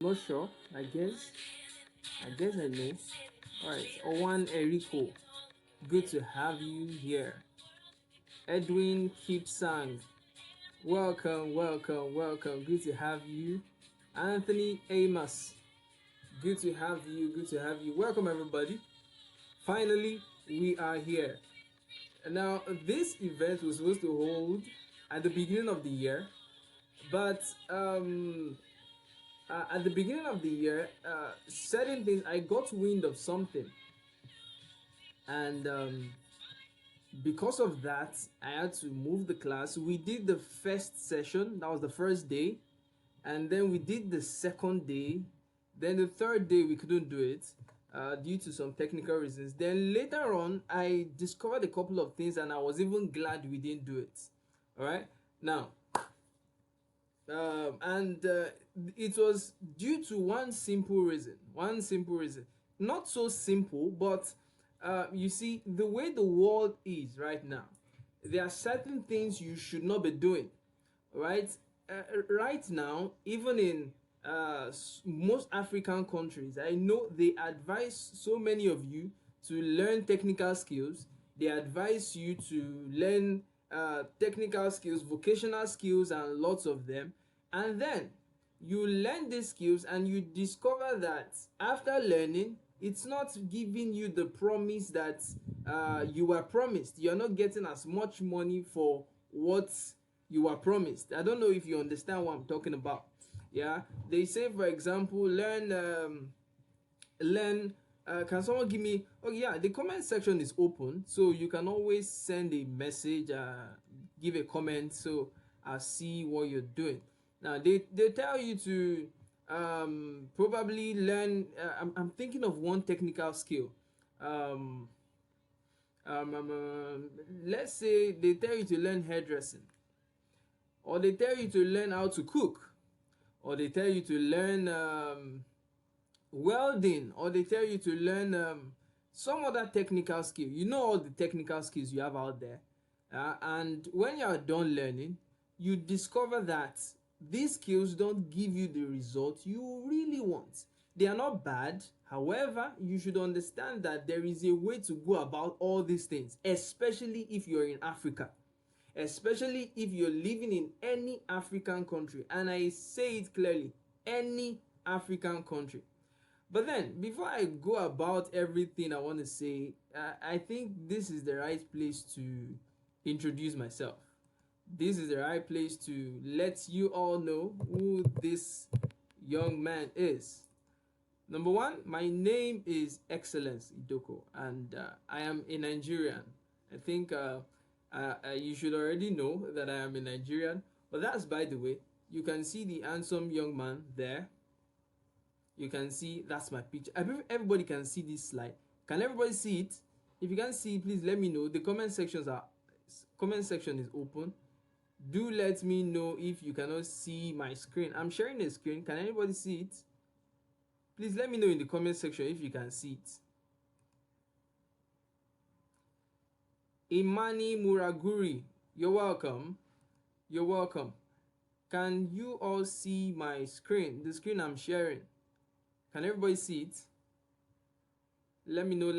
Not sure. I guess I know. Alright. Owan Eriko. Good to have you here. Edwin Kipsang. Welcome, welcome, welcome. Good to have you. Anthony Amos. Good to have you. Good to have you. Welcome everybody. Finally, we are here. Now, this event was supposed to hold at the beginning of the year, but at the beginning of the year, certain things I got wind of something, and because of that, I had to move the class. We did the first session, that was the first day, and then we did the second day. Then the third day we couldn't do it due to some technical reasons. Then later on, I discovered a couple of things, and I was even glad we didn't do it. All right, now, and it was due to one simple reason. One simple reason, not so simple, but you see, the way the world is right now, there are certain things you should not be doing, right? Right now, even in most African countries, I know they advise so many of you to learn technical skills. They advise you to learn technical skills, vocational skills, and lots of them. And then you learn these skills and you discover that after learning, it's not giving you the promise that you were promised. You're not getting as much money for what you were promised. I don't know if you understand what I'm talking about. Yeah, they say, for example, learn. Can someone give me? Oh yeah, the comment section is open, so you can always send a message, give a comment, so I see what you're doing. Now they tell you to probably learn. I'm thinking of one technical skill. Um, um, um, um, let's say they tell you to learn hairdressing, or they tell you to learn how to cook, or they tell you to learn welding, or they tell you to learn some other technical skill. You know all the technical skills you have out there, and when you are done learning, you discover that these skills don't give you the result you really want. They are not bad. However, you should understand that there is a way to go about all these things, especially if you're in Africa, especially if you're living in any African country. And I say it clearly, any African country. But then, before I go about everything I want to say, I think this is the right place to introduce myself. This is the right place to let you all know who this young man is. Number one, my name is Excellence Idoko, and I am a Nigerian. I think you should already know that I am a Nigerian, but that's by the way. You can see the handsome young man there. You can see that's my picture. I believe everybody can see this slide. Can everybody see it? If you can't see it, please let me know. The comment section is open. Do let me know if you cannot see my screen. I'm sharing the screen. Can anybody see it? Please let me know in the comment section if you can see it. Imani Muraguri, you're welcome. You're welcome. Can you all see my screen? The screen I'm sharing. Can everybody see it? Let me know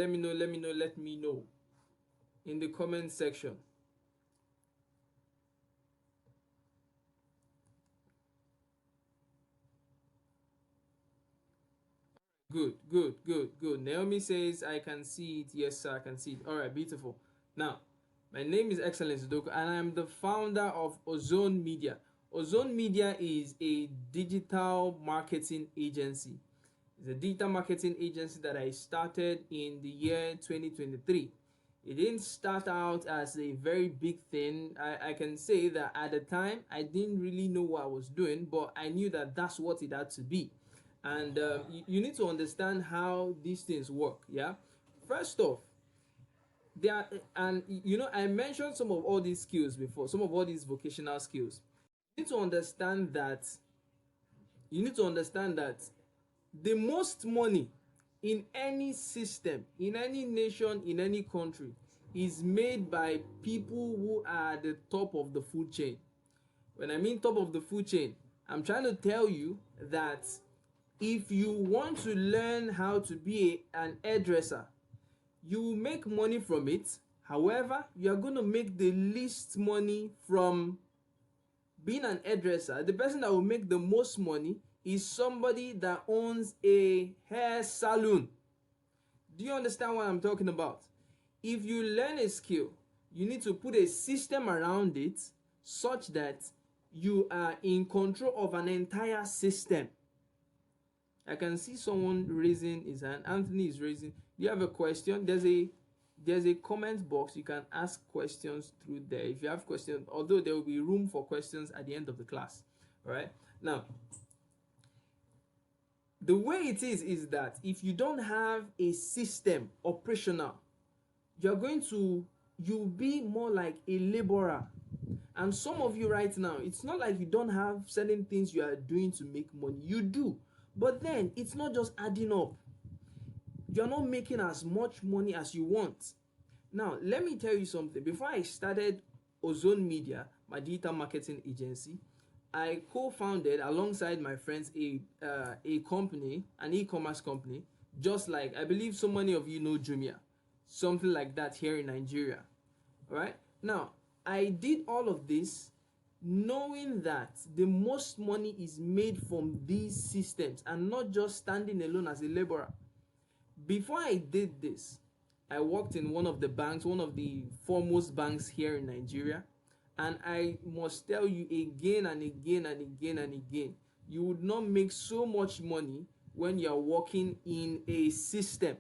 in the comment section. Good. Naomi says, I can see it. Yes, sir, I can see it. All right, beautiful. Now, my name is Excellence Doku, and I'm the founder of Ozone Media. Ozone Media is a digital marketing agency. It's a digital marketing agency that I started in the year 2023. It didn't start out as a very big thing. I can say that at the time, I didn't really know what I was doing, but I knew that that's what it had to be. And you need to understand how these things work. Yeah, first off, there, and I mentioned some of all these skills before, some of all these vocational skills. You need to understand that the most money in any system, in any nation, in any country, is made by people who are at the top of the food chain. When I mean top of the food chain, I'm trying to tell you that if you want to learn how to be an hairdresser, you will make money from it. However, you are going to make the least money from being an hairdresser. The person that will make the most money is somebody that owns a hair salon. Do you understand what I'm talking about? If you learn a skill, you need to put a system around it such that you are in control of an entire system. I can see someone raising his hand. Anthony is raising. Do you have a question? There's a comment box. You can ask questions through there if you have questions, although there will be room for questions at the end of the class. All right. Now, the way it is that if you don't have a system operational, you'll be more like a laborer. And some of you right now, it's not like you don't have certain things you are doing to make money. You do, but then it's not just adding up. You're not making as much money as you want. Now, let me tell you something. Before I started Ozone Media, my digital marketing agency, I co-founded alongside my friends a company, an e-commerce company, just like I believe so many of you know Jumia, something like that here in Nigeria. All right. Now, I did all of this knowing that the most money is made from these systems and not just standing alone as a laborer. Before I did this, I worked in one of the banks, one of the foremost banks here in Nigeria. And I must tell you again and again and again and again, you would not make so much money when you are working in a system.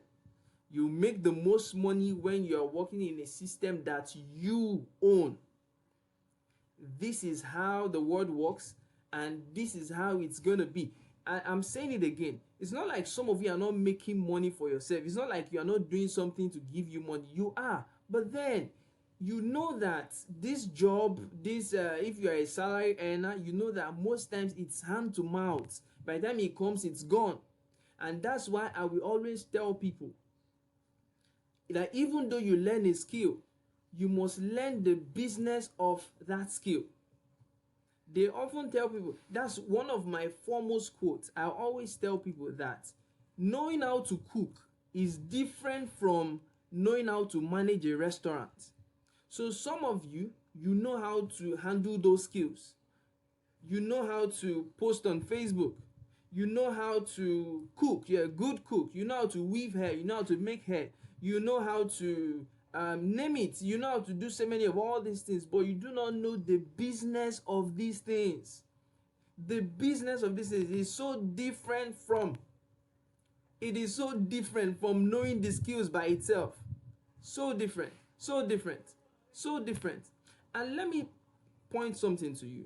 You make the most money when you are working in a system that you own. This is how the world works, and this is how it's going to be. I'm saying it again. It's not like some of you are not making money for yourself. It's not like you are not doing something to give you money. You are. But then, you know that this job, if you are a salary earner, you know that most times it's hand to mouth. By the time it comes, it's gone. And that's why I will always tell people that even though you learn a skill, you must learn the business of that skill. They often tell people, that's one of my foremost quotes. I always tell people that knowing how to cook is different from knowing how to manage a restaurant. So some of you, you know how to handle those skills. You know how to post on Facebook. You know how to cook. You're a good cook. You know how to weave hair. You know how to make hair. You know how to name it. You know how to do so many of all these things, but you do not know the business of these things. The business of these things is so different from knowing the skills by itself. So different. And let me point something to you.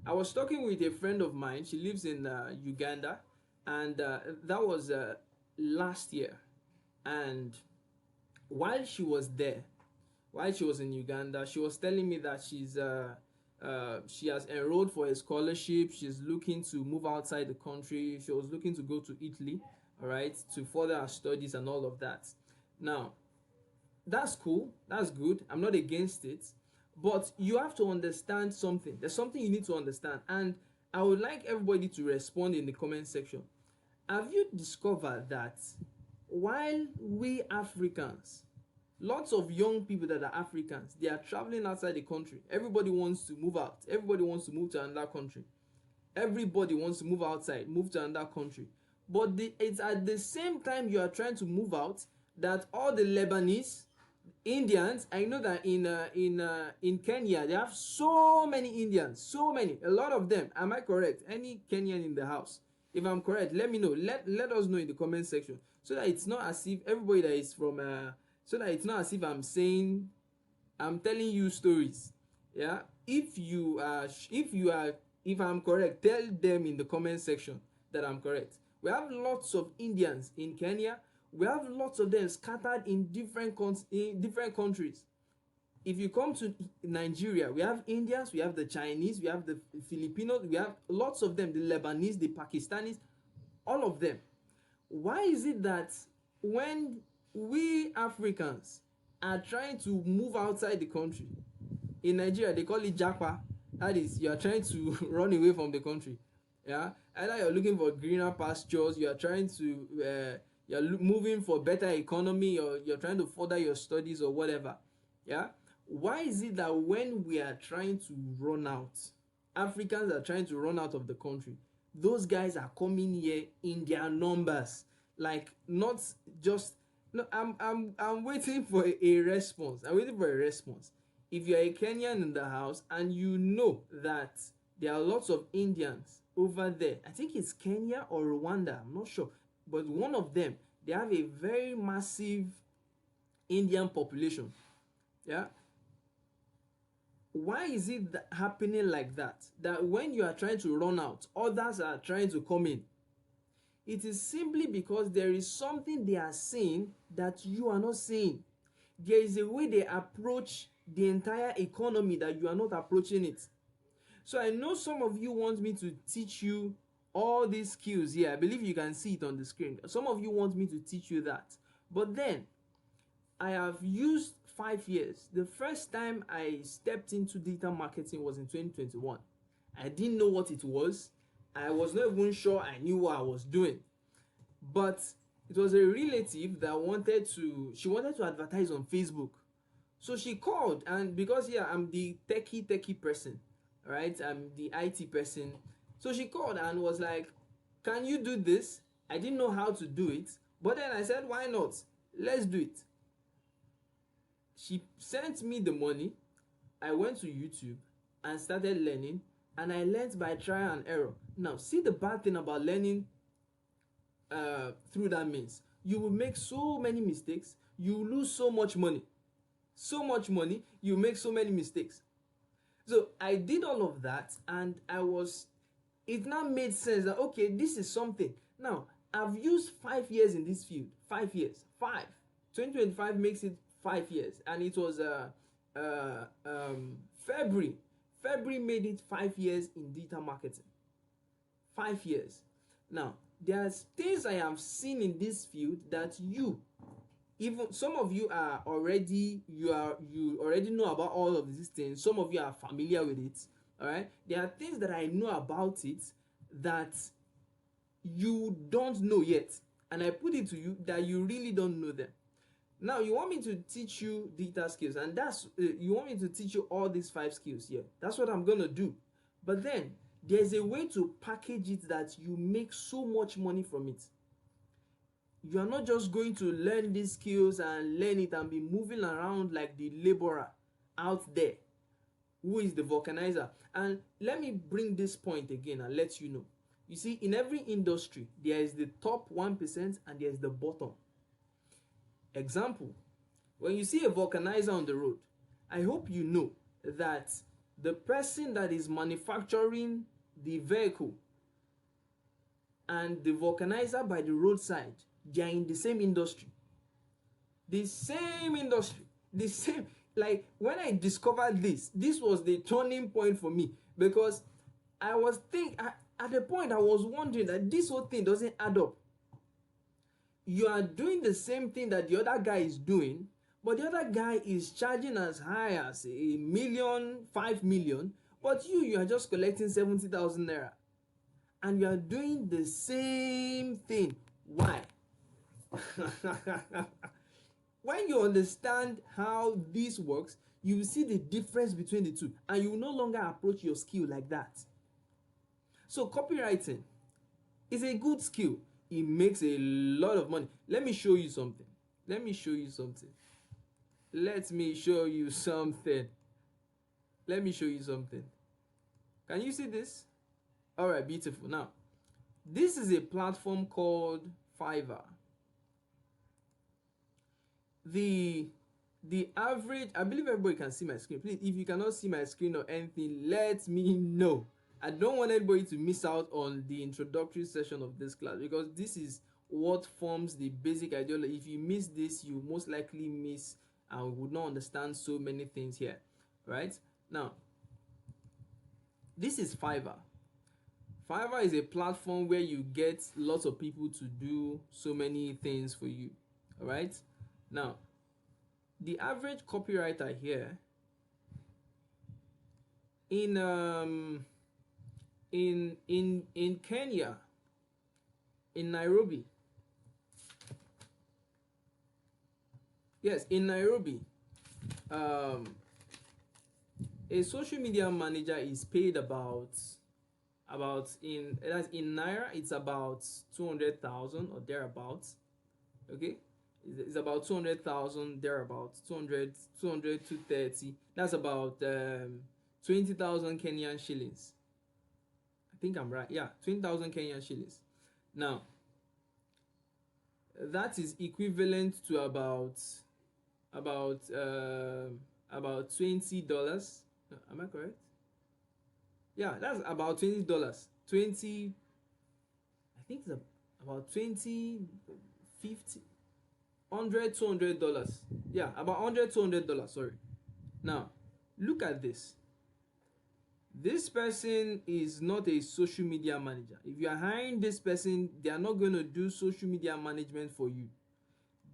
I was talking with a friend of mine. She lives in Uganda, and that was last year. And while she was in Uganda, she was telling me that she has enrolled for a scholarship. She's looking to move outside the country. She was looking to go to Italy, all right, to further her studies and all of that. Now, that's cool. That's good. I'm not against it. But you have to understand something. There's something you need to understand. And I would like everybody to respond in the comment section. Have you discovered that while we Africans, lots of young people that are Africans, they are traveling outside the country. Everybody wants to move out. Everybody wants to move to another country. Everybody wants to move outside, move to another country. But it's at the same time you are trying to move out that all the Lebanese, Indians, I know that in Kenya they have so many Indians, so many, a lot of them. Am I correct? Any Kenyan in the house? If I'm correct, let me know. Let us know in the comment section, so that it's not as if everybody that is from so that it's not as if I'm telling you stories. Yeah. If I'm correct, tell them in the comment section that I'm correct. We have lots of Indians in Kenya. We have lots of them scattered in different countries. If you come to Nigeria, we have Indians, we have the Chinese, we have the Filipinos, we have lots of them, the Lebanese, the Pakistanis, all of them. Why is it that when we Africans are trying to move outside the country, in Nigeria they call it japa, that is, you are trying to run away from the country, Yeah, either you're looking for greener pastures, you are trying to moving for better economy, or you're trying to further your studies or whatever. Yeah, why is it that when we are trying to run out, Africans are trying to run out of the country, those guys are coming here in their numbers, like not just no. I'm waiting for a response. I'm waiting for a response. If you're a Kenyan in the house and you know that there are lots of Indians over there, I think it's Kenya or Rwanda, I'm not sure, but one of them, they have a very massive Indian population. Yeah, why is it happening like that, that when you are trying to run out, others are trying to come in? It is simply because there is something they are saying that you are not saying. There is a way they approach the entire economy that you are not approaching it. So I know some of you want me to teach you all these skills here. I believe you can see it on the screen. Some of you want me to teach you that. But then I have used 5 years. The first time I stepped into digital marketing was in 2021. I didn't know what it was. I was not even sure I knew what I was doing. But it was a relative that she wanted to advertise on Facebook. So she called, and because yeah, I'm the techie person, right? I'm the IT person. So she called and was like, "Can you do this?" I didn't know how to do it, but then I said, "Why not? Let's do it." She sent me the money. I went to YouTube and started learning, and I learned by trial and error. Now, see the bad thing about learning through that means you will make so many mistakes, you lose so much money, you make so many mistakes. So I did all of that, and it now made sense that okay, this is something. Now I've used 5 years in this field. 5 years. 2025 makes it 5 years, and it was February. February made it 5 years in digital marketing. 5 years. Now there's things I have seen in this field that even some of you you already know about all of these things. Some of you are familiar with it. All right, there are things that I know about it that you don't know yet, and I put it to you that you really don't know them. Now you want me to teach you digital skills, and you want me to teach you all these 5 skills here. That's what I'm gonna do. But then there's a way to package it that you make so much money from it. You are not just going to learn these skills and learn it and be moving around like the laborer out there who is the vulcanizer. And let me bring this point again and let you know. You see, in every industry, there is the top 1% and there is the bottom. Example, when you see a vulcanizer on the road, I hope you know that the person that is manufacturing the vehicle and the vulcanizer by the roadside, they are in the same industry. The same. Like when I discovered this was the turning point for me, because I was at the point I was wondering that this whole thing doesn't add up. You are doing the same thing that the other guy is doing, but the other guy is charging as high as 1 million, 5 million, but you are just collecting 70,000 naira, and you are doing the same thing. Why? When you understand how this works, you will see the difference between the two, and you will no longer approach your skill like that. So copywriting is a good skill. It makes a lot of money. Let me show you something. Let me show you something. Can you see this? All right, beautiful. Now, this is a platform called Fiverr. The average, I believe everybody can see my screen. Please, if you cannot see my screen or anything, let me know. I don't want anybody to miss out on the introductory session of this class, because this is what forms the basic ideology. If you miss this, you most likely miss and would not understand so many things here. Right? Now, this is Fiverr. Fiverr is a platform where you get lots of people to do so many things for you. All right? Now, the average copywriter here in in Kenya, in Nairobi. Yes, in Nairobi, um, a social media manager is paid about in naira it's about 200,000 or thereabouts. Okay, it's about 200,000 thereabouts. 200 to 30. That's about 20,000 Kenyan shillings. I think I'm right. Yeah, 20,000 Kenyan shillings. Now that is equivalent to about about $20. Am I correct? Yeah, that's about $20. 20, I think it's about 20, 50, 100, $200. Yeah, about 100, $200. Sorry. Now, look at this. This person is not a social media manager. If you are hiring this person, they are not going to do social media management for you.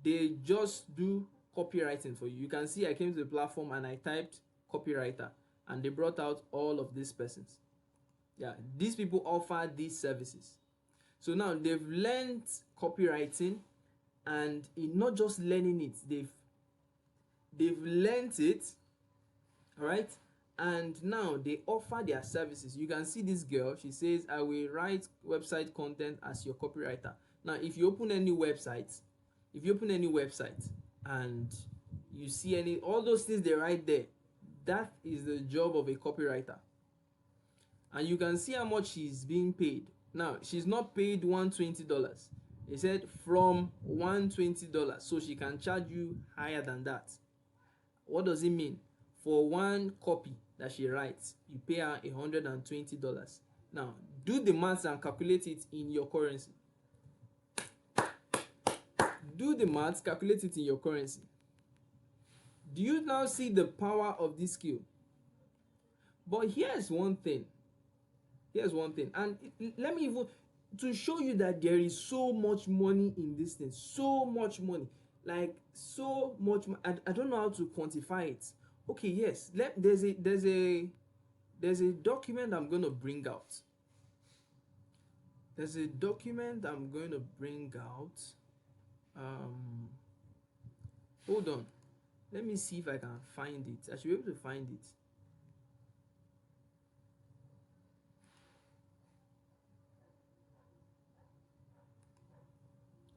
They just do copywriting for you. You can see I came to the platform and I typed copywriter, and they brought out all of these persons. Yeah, these people offer these services. So now they've learned copywriting, and in not just learning it, they've learned it, all right, and now they offer their services. You can see this girl, she says, I will write website content as your copywriter. Now if you open any website, and you see any all those things they write there, that is the job of a copywriter. And you can see how much she's being paid. Now she's not paid $120. He said from $120, so she can charge you higher than that. What does it mean? For one copy that she writes, you pay her $120. Now do the maths and calculate it in your currency. Do the maths, calculate it in your currency. Do you now see the power of this skill? But here's one thing, and let me even to show you that there is so much money in this thing, so much money, like so much. I don't know how to quantify it. Okay, yes, there's a document I'm going to bring out. Hold on, let me see if I can find it. I should be able to find it.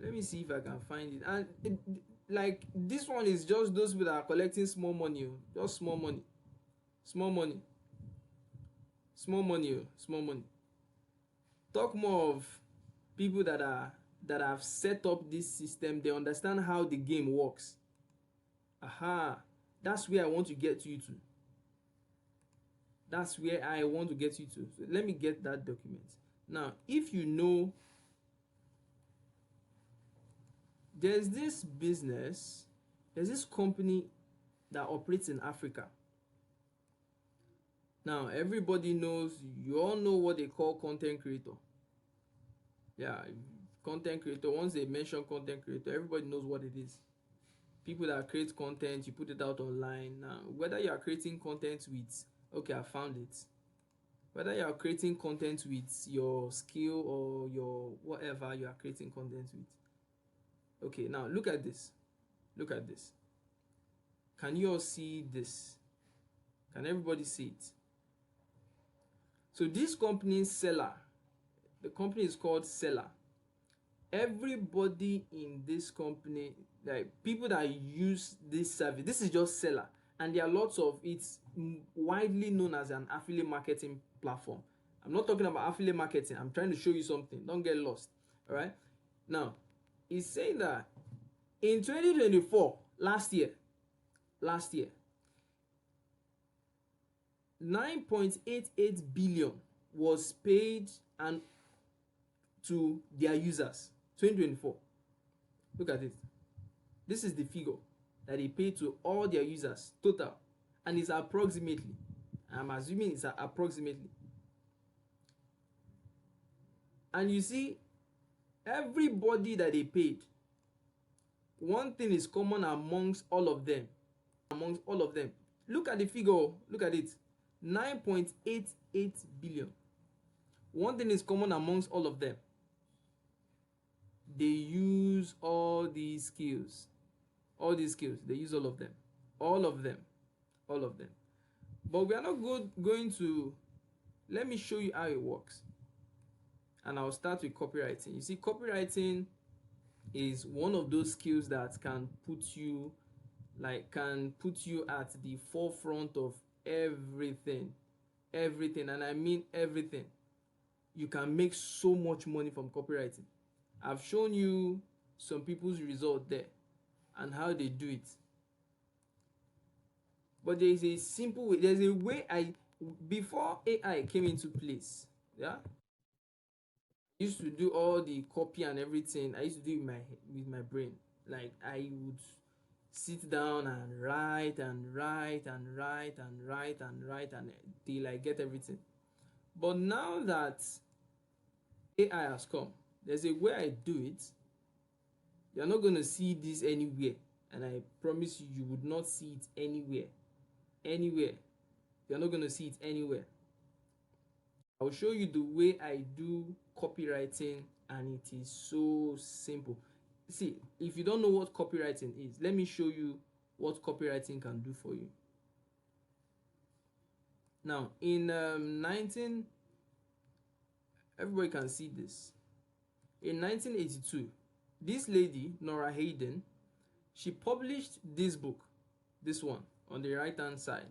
Let me see if I can find it. And like this one is just those people that are collecting small money, just small money. Talk more of people that have set up this system. They understand how the game works. Aha, that's where I want to get you to. So let me get that document. Now, if you know, there's this company that operates in Africa. Now, everybody knows, you all know what they call content creator. Yeah, content creator. Once they mention content creator, everybody knows what it is. People that create content, you put it out online. Now, whether you are creating content with, okay, I found it. Whether you are creating content with your skill or your whatever you are creating content with. Okay, now look at this. Can you all see this? Can everybody see it? So this company, Seller, the company is called Seller. Everybody in this company, like people that use this service, this is just Seller, and there are lots of, it's widely known as an affiliate marketing platform. I'm not talking about affiliate marketing. I'm trying to show you something. Don't get lost. All right. Now, it's saying that in 2024, last year, 9.88 billion was paid and to their users. 2024. Look at it. This is the figure that they paid to all their users total, and it's approximately. I'm assuming it's approximately. And you see, everybody that they paid, one thing is common amongst all of them. Look at the figure. Look at it. 9.88 billion. One thing is common amongst all of them. They use all these skills. All these skills. They use all of them. All of them. All of them. But we are not going to... Let me show you how it works. And I'll start with copywriting. You see, copywriting is one of those skills that can put you at the forefront of everything. And I mean everything. You can make so much money from copywriting. I've shown you some people's result there and how they do it. But there is a simple way. There's a way before AI came into place, yeah, I used to do all the copy and everything. I used to do it with my brain. Like, I would sit down and write till I get everything. But now that AI has come, there's a way I do it. You're not going to see this anywhere, and I promise you would not see it anywhere. You're not going to see it anywhere. I'll show you the way I do copywriting, and it is so simple. See, if you don't know what copywriting is, let me show you what copywriting can do for you. Now, in everybody can see this. In 1982, this lady, Nora Hayden, she published this book, this one on the right hand side.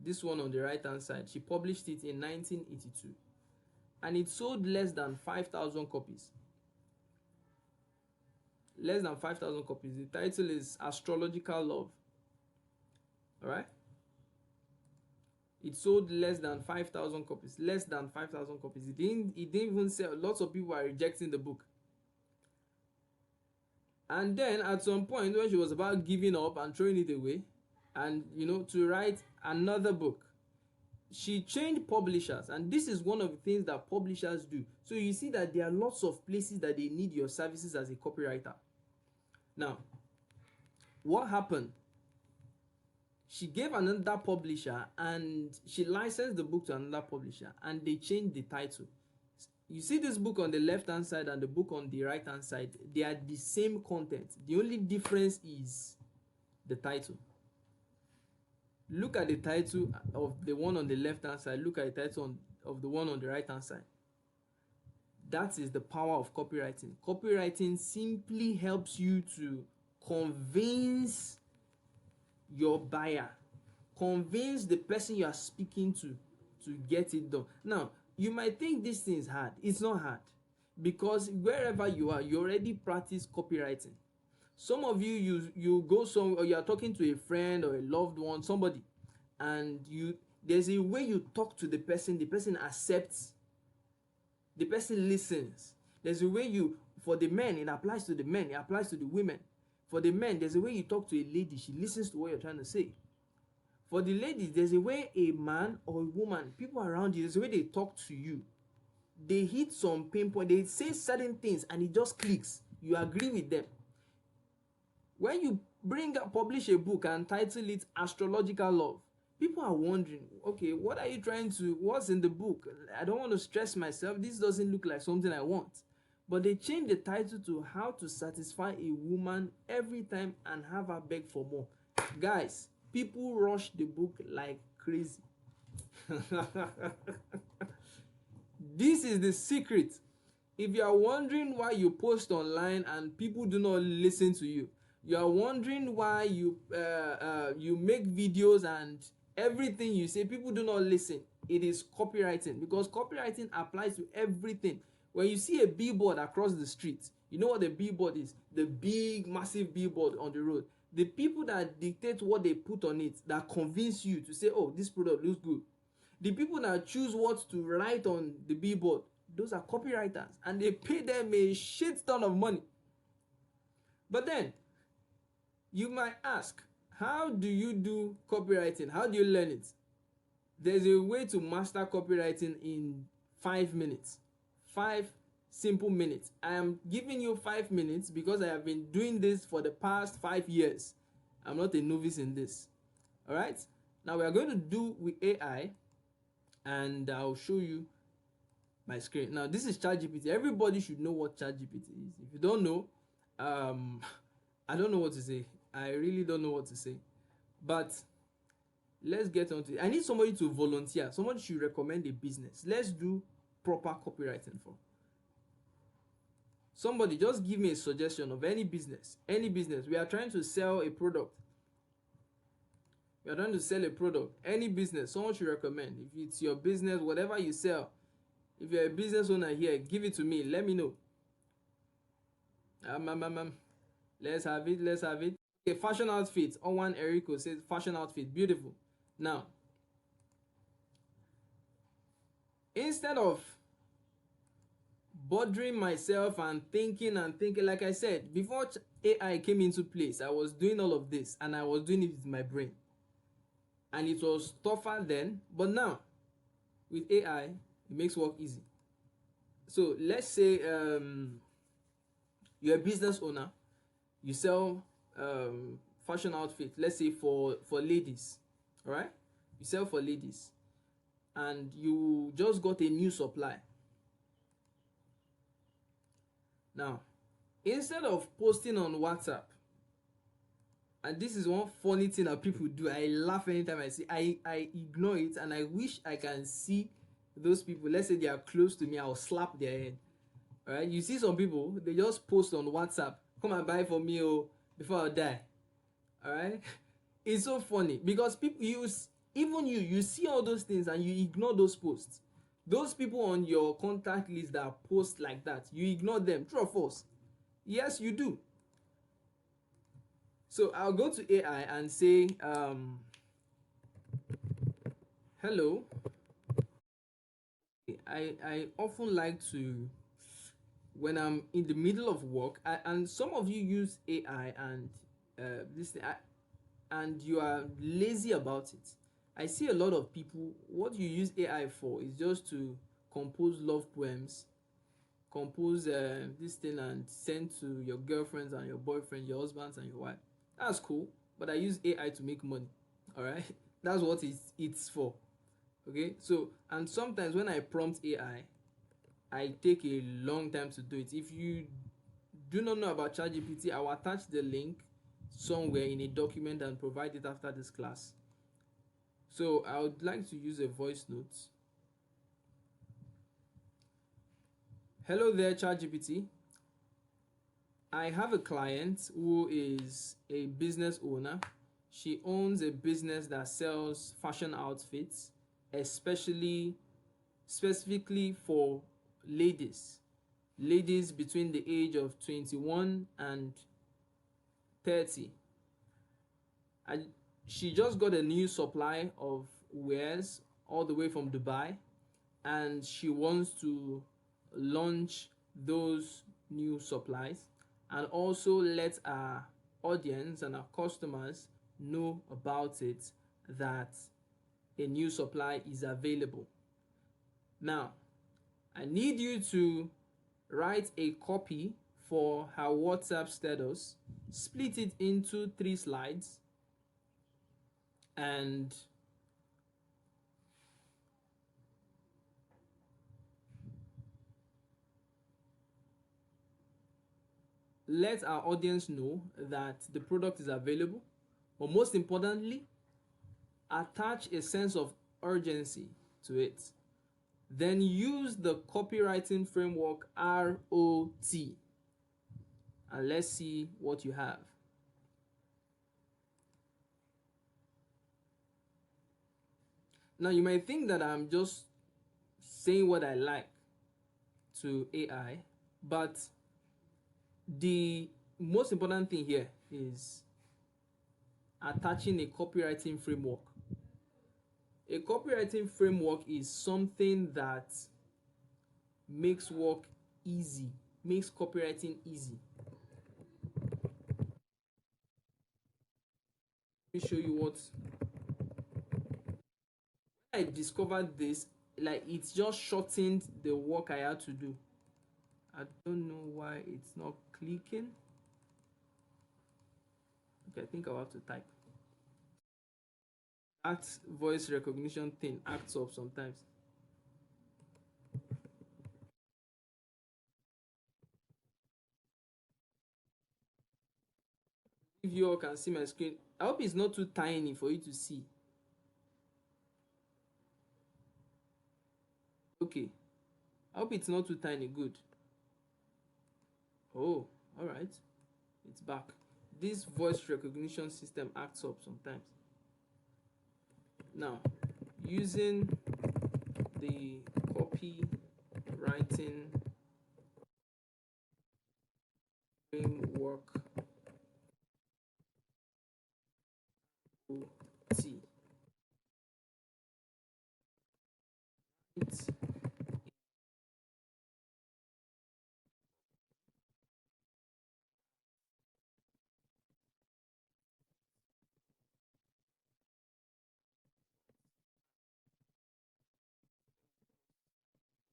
This one on the right hand side. She published it in 1982, and it sold less than 5,000 copies. Less than 5,000 copies. The title is Astrological Love. Alright? It sold less than 5,000 copies. Less than 5,000 copies. It didn't even sell. Lots of people are rejecting the book. And then at some point, when she was about giving up and throwing it away, and to write another book, she changed publishers. And this is one of the things that publishers do. So you see that there are lots of places that they need your services as a copywriter. Now, what happened? She gave another publisher, and she licensed the book to another publisher, and they changed the title. You see this book on the left hand side and the book on the right hand side, they are the same content. The only difference is the title. Look at the title of the one on the left hand side. Look at the title of the one on the right hand side. That is the power of copywriting. Copywriting simply helps you to convince your buyer, convince the person you are speaking to get it done. Now, you might think this thing is hard. It's not hard, because wherever you are, you already practice copywriting. Some of you go somewhere, or you are talking to a friend or a loved one, somebody, and there's a way you talk to the person accepts, the person listens. There's a way for the men, it applies to the men, it applies to the women. For the men, there's a way you talk to a lady, she listens to what you're trying to say. For the ladies, there's a way a man or a woman, people around you, there's a way they talk to you. They hit some pain point, they say certain things, and it just clicks. You agree with them. When you publish a book and title it Astrological Love, people are wondering, okay, what's in the book? I don't want to stress myself. This doesn't look like something I want. But they changed the title to How to Satisfy a Woman Every Time and Have Her Beg for More. Guys, people rush the book like crazy. This is the secret. If you are wondering why you post online and people do not listen to you, you are wondering why you make videos and everything you say, people do not listen, it is copywriting, because copywriting applies to everything. When you see a billboard across the street, you know what the billboard is? The big, massive billboard on the road. The people that dictate what they put on it, that convince you to say, oh, this product looks good. The people that choose what to write on the billboard, those are copywriters, and they pay them a shit ton of money. But then, you might ask, how do you do copywriting? How do you learn it? There's a way to master copywriting in 5 minutes. 5 simple minutes. I am giving you 5 minutes because I have been doing this for the past 5 years. I'm not a novice in this. All right? Now we are going to do with AI. and I'll show you my screen. Now this is ChatGPT. Everybody should know what ChatGPT is. If you don't know, um, I don't know what to say. I really don't know what to say. But let's get on to it. I need somebody to volunteer. Somebody should recommend a business. Let's do proper copywriting for. Somebody just give me a suggestion of any business. Any business. We are trying to sell a product. We are trying to sell a product. Any business. Someone should recommend. If it's your business, whatever you sell. If you're a business owner here, give it to me. Let me know. Let's have it. Let's have it. Okay, fashion outfit. Owan Eriko says fashion outfit. Beautiful. Now, instead of bothering myself and thinking, like I said, before AI came into place, I was doing all of this and I was doing it with my brain. And it was tougher then, but now with AI, it makes work easy. So let's say you're a business owner, you sell fashion outfit, let's say for ladies, all right? You sell for ladies and you just got a new supply. Now, instead of posting on WhatsApp, and this is one funny thing that people do, I laugh anytime I see, I ignore it and I wish I can see those people. Let's say they are close to me, I'll slap their head. All right, you see some people, they just post on WhatsApp, come and buy for me before I die. All right, it's so funny because people use, even you see all those things and you ignore those posts. Those people on your contact list that post like that, you ignore them. True or false? Yes, you do. So I'll go to AI and say, hello. I often like to, when I'm in the middle of work, and some of you use AI and this thing, and you are lazy about it. I see a lot of people, what you use AI for is just to compose love poems, compose this thing and send to your girlfriends and your boyfriend, your husbands and your wife. That's cool, but I use AI to make money. All right, that's what it's for. Okay, so and sometimes when I prompt AI, I take a long time to do it. If you do not know about ChatGPT, I will attach the link somewhere in a document and provide it after this class. So I would like to use a voice note. Hello there, ChatGPT. I have a client who is a business owner. She owns a business that sells fashion outfits, specifically for ladies between the age of 21 and 30. She just got a new supply of wares all the way from Dubai, and she wants to launch those new supplies and also let our audience and our customers know about it, that a new supply is available. Now, I need you to write a copy for her WhatsApp status, split it into 3 slides, and let our audience know that the product is available. But most importantly, attach a sense of urgency to it. Then use the copywriting framework ROT, and let's see what you have. Now you might think that I'm just saying what I like to AI, but the most important thing here is attaching a copywriting framework. A copywriting framework is something that makes work easy, makes copywriting easy. Let me show you what I discovered this, like it's just shortened the work I had to do. I don't know why it's not clicking. Okay, I think I'll have to type. That voice recognition thing acts up sometimes. If you all can see my screen, I hope it's not too tiny for you to see. Okay, I hope it's not too tiny. Good. Oh, all right, it's back. This voice recognition system acts up sometimes. Now, using the copywriting framework T.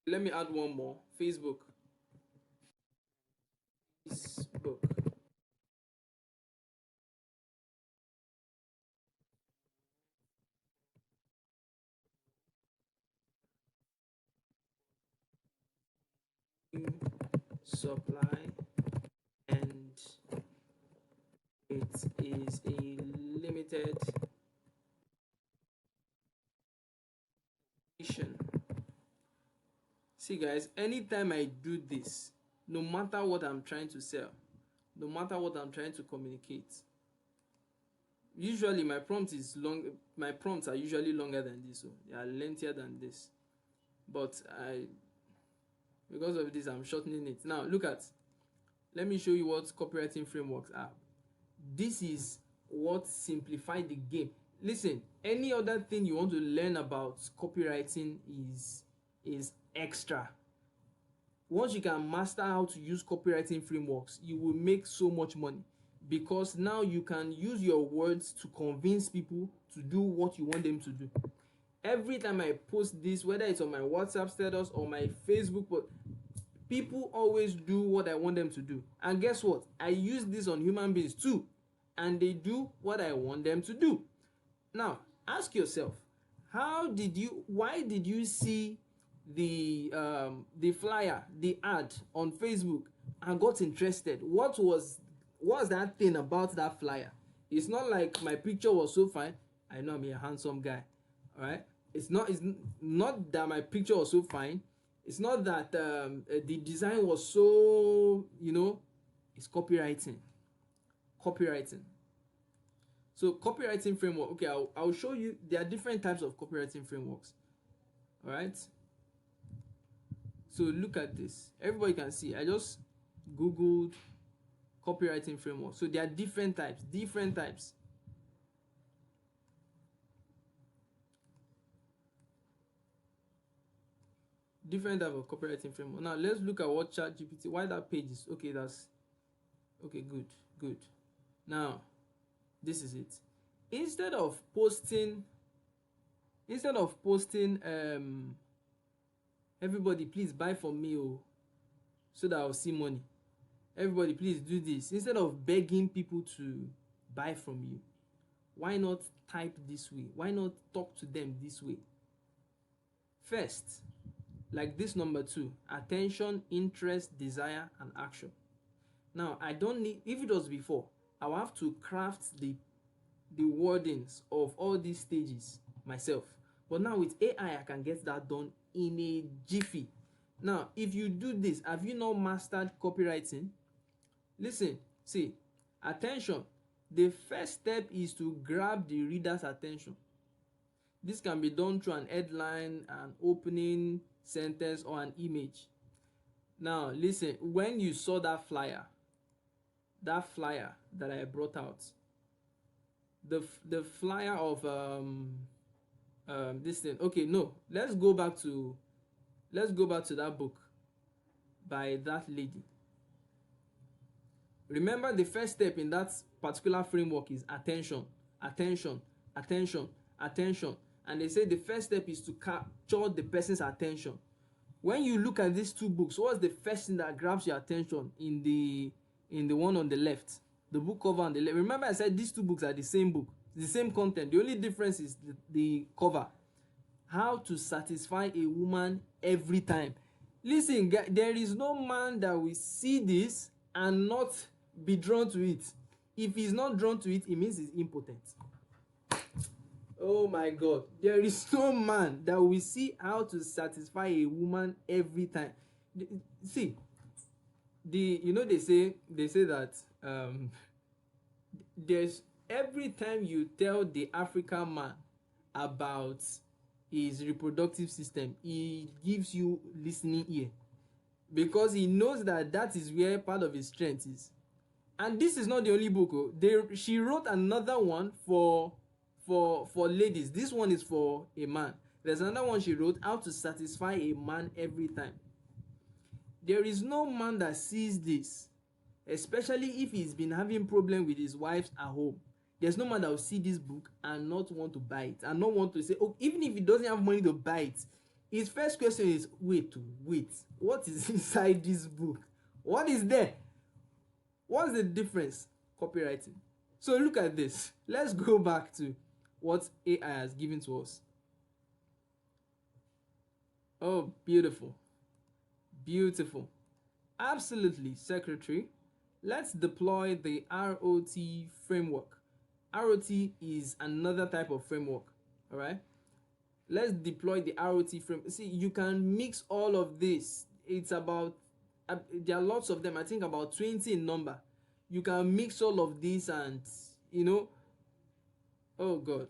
Let me add one more. Facebook. Facebook. Supply, and it is a limited edition. See guys, anytime I do this, no matter what I'm trying to sell, no matter what I'm trying to communicate, usually my prompts are usually longer than this, so they are lengthier than this, but because of this I'm shortening it. Now look at, let me show you what copywriting frameworks are. This is what simplified the game. Listen, any other thing you want to learn about copywriting is extra. Once you can master how to use copywriting frameworks, you will make so much money, because now you can use your words to convince people to do what you want them to do. Every time I post this, whether it's on my WhatsApp status or my Facebook post, people always do what I want them to do. And guess what? I use this on human beings too, and they do what I want them to do. Now, ask yourself, why did you see the flyer, the ad on Facebook and got interested? What was that thing about that flyer? It's not like my picture was so fine. I know I'm a handsome guy, all right? It's not that my picture was so fine. It's not that the design was so, it's copywriting. So copywriting framework, okay, I'll show you. There are different types of copywriting frameworks, all right? So look at this. Everybody can see. I just googled copywriting framework. So there are different types. Different type of copywriting framework. Now let's look at what ChatGPT. Why that page is okay. That's okay. Good. Now this is it. Instead of posting everybody please buy from me, so that I'll see money. Everybody please do this. Instead of begging people to buy from you, why not type this way? Why not talk to them this way? First, like this number 2, attention, interest, desire, and action. Now I don't need, if it was before, I will have to craft the wordings of all these stages myself. But now with AI, I can get that done in a jiffy. Now, if you do this, have you not mastered copywriting? Listen, see, attention. The first step is to grab the reader's attention. This can be done through an headline, an opening sentence, or an image. Now, listen, when you saw that flyer that I brought out, the flyer of this thing. Okay, no, let's go back to that book by that lady. Remember, the first step in that particular framework is attention. And they say the first step is to capture the person's attention. When you look at these two books, what's the first thing that grabs your attention in the one on the left? The book cover on the left. Remember, I said these two books are the same book, the same content. The only difference is the cover. How to satisfy a woman every time. Listen, there is no man that will see this and not be drawn to it. If he's not drawn to it, it means he's impotent. Oh my God, there is no man that will see how to satisfy a woman every time. See, they say that there's every time you tell the African man about his reproductive system, he gives you listening ear, because he knows that that is where part of his strength is. And this is not the only book. She wrote another one for ladies. This one is for a man. There's another one she wrote, how to satisfy a man every time. There is no man that sees this, especially if he's been having problem with his wives at home. There's no man that will see this book and not want to buy it, and not want to say, oh, even if he doesn't have money to buy it, his first question is, wait, what is inside this book? What is there? What's the difference? Copywriting. So look at this. Let's go back to what AI has given to us. Oh, beautiful. Beautiful. Absolutely, secretary. Let's deploy the ROT framework. ROT is another type of framework. All right. Let's deploy the ROT framework. See, you can mix all of this. It's about there are lots of them. I think about 20 in number. You can mix all of these and oh God.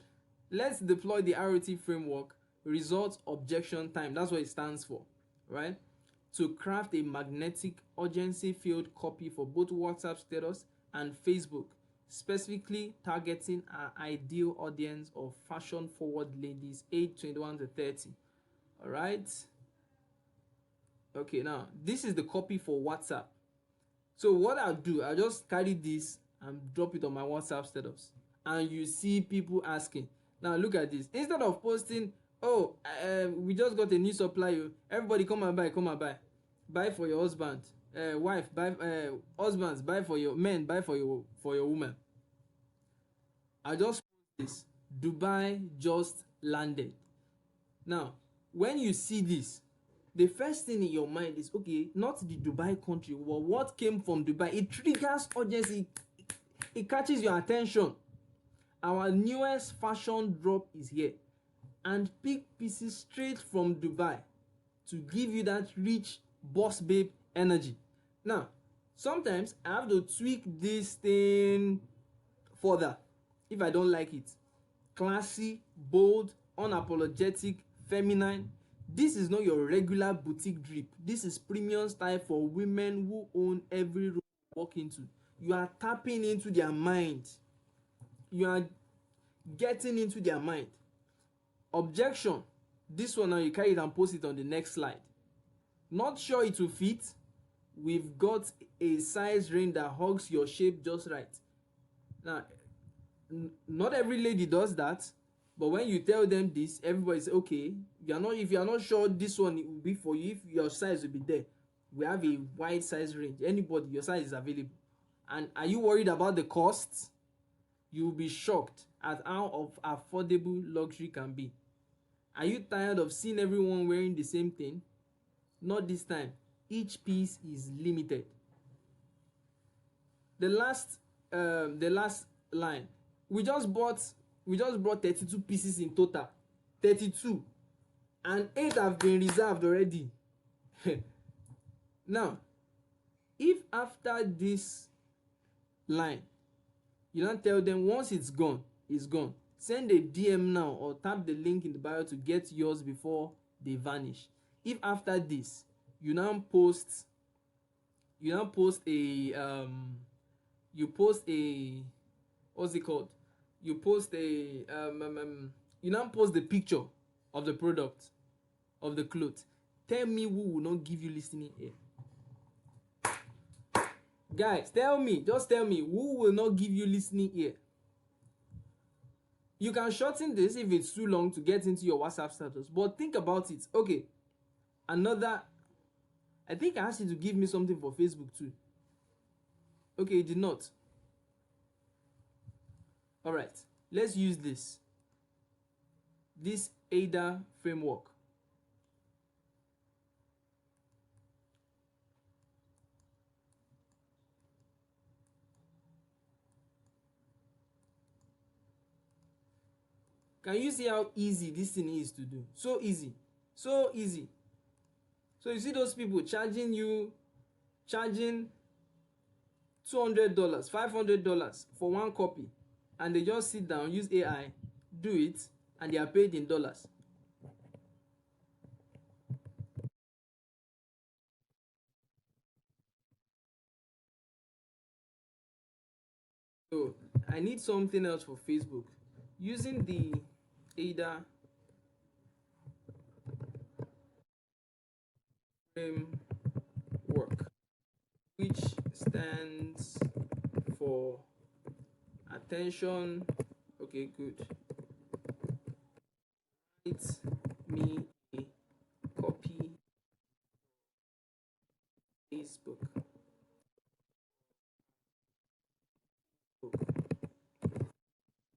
Let's deploy the ROT framework. Result objection time. That's what it stands for, right? To craft a magnetic urgency field copy for both WhatsApp status and Facebook, specifically targeting our ideal audience of fashion forward ladies aged 21 to 30. All right. Okay, now this is the copy for WhatsApp. So what I'll do, I'll just carry this and drop it on my WhatsApp status, and you see people asking. Now look at this. Instead of posting, oh, we just got a new supply, everybody come and buy for your husband, wife buy, husbands buy for your men, buy for your woman. I just post this. Dubai just landed. Now when you see this, the first thing in your mind is, okay, not the Dubai country, but what came from Dubai. It triggers urgency. It catches your attention. Our newest fashion drop is here, and pick pieces straight from Dubai to give you that rich boss babe energy. Now, sometimes I have to tweak this thing further if I don't like it. Classy, bold, unapologetic, feminine. This is not your regular boutique drip. This is premium style for women who own every room you walk into. You are tapping into their mind. You are getting into their mind. Objection. This one now, you carry it and post it on the next slide. Not sure it will fit? We've got a size range that hugs your shape just right. Now, not every lady does that, but when you tell them this, everybody says, okay, if you are not sure this one it will be for you, if your size will be there, we have a wide size range. Anybody, your size is available. And are you worried about the costs? You will be shocked at how affordable luxury can be. Are you tired of seeing everyone wearing the same thing? Not this time. Each piece is limited. The last line. We just brought 32 pieces in total. 32. And 8 have been reserved already. Now, if after this line, you don't tell them once it's gone, it's gone. Send a DM now or tap the link in the bio to get yours before they vanish. If after this, you post what's it called? You post the picture of the product, of the clothes. Tell me who will not give you listening ear. Guys, just tell me who will not give you listening ear. You can shorten this if it's too long to get into your WhatsApp status, but think about it. Okay, I think I asked you to give me something for Facebook too. Okay, you did not. Alright, let's use this ADA framework. Can you see how easy this thing is to do? So easy, so easy. So you see those people charging $200, $500 for one copy, and they just sit down, use AI, do it, and they are paid in dollars. So I need something else for Facebook. Using the ADA framework, which stands for attention. Okay, good. It's me a copy Facebook.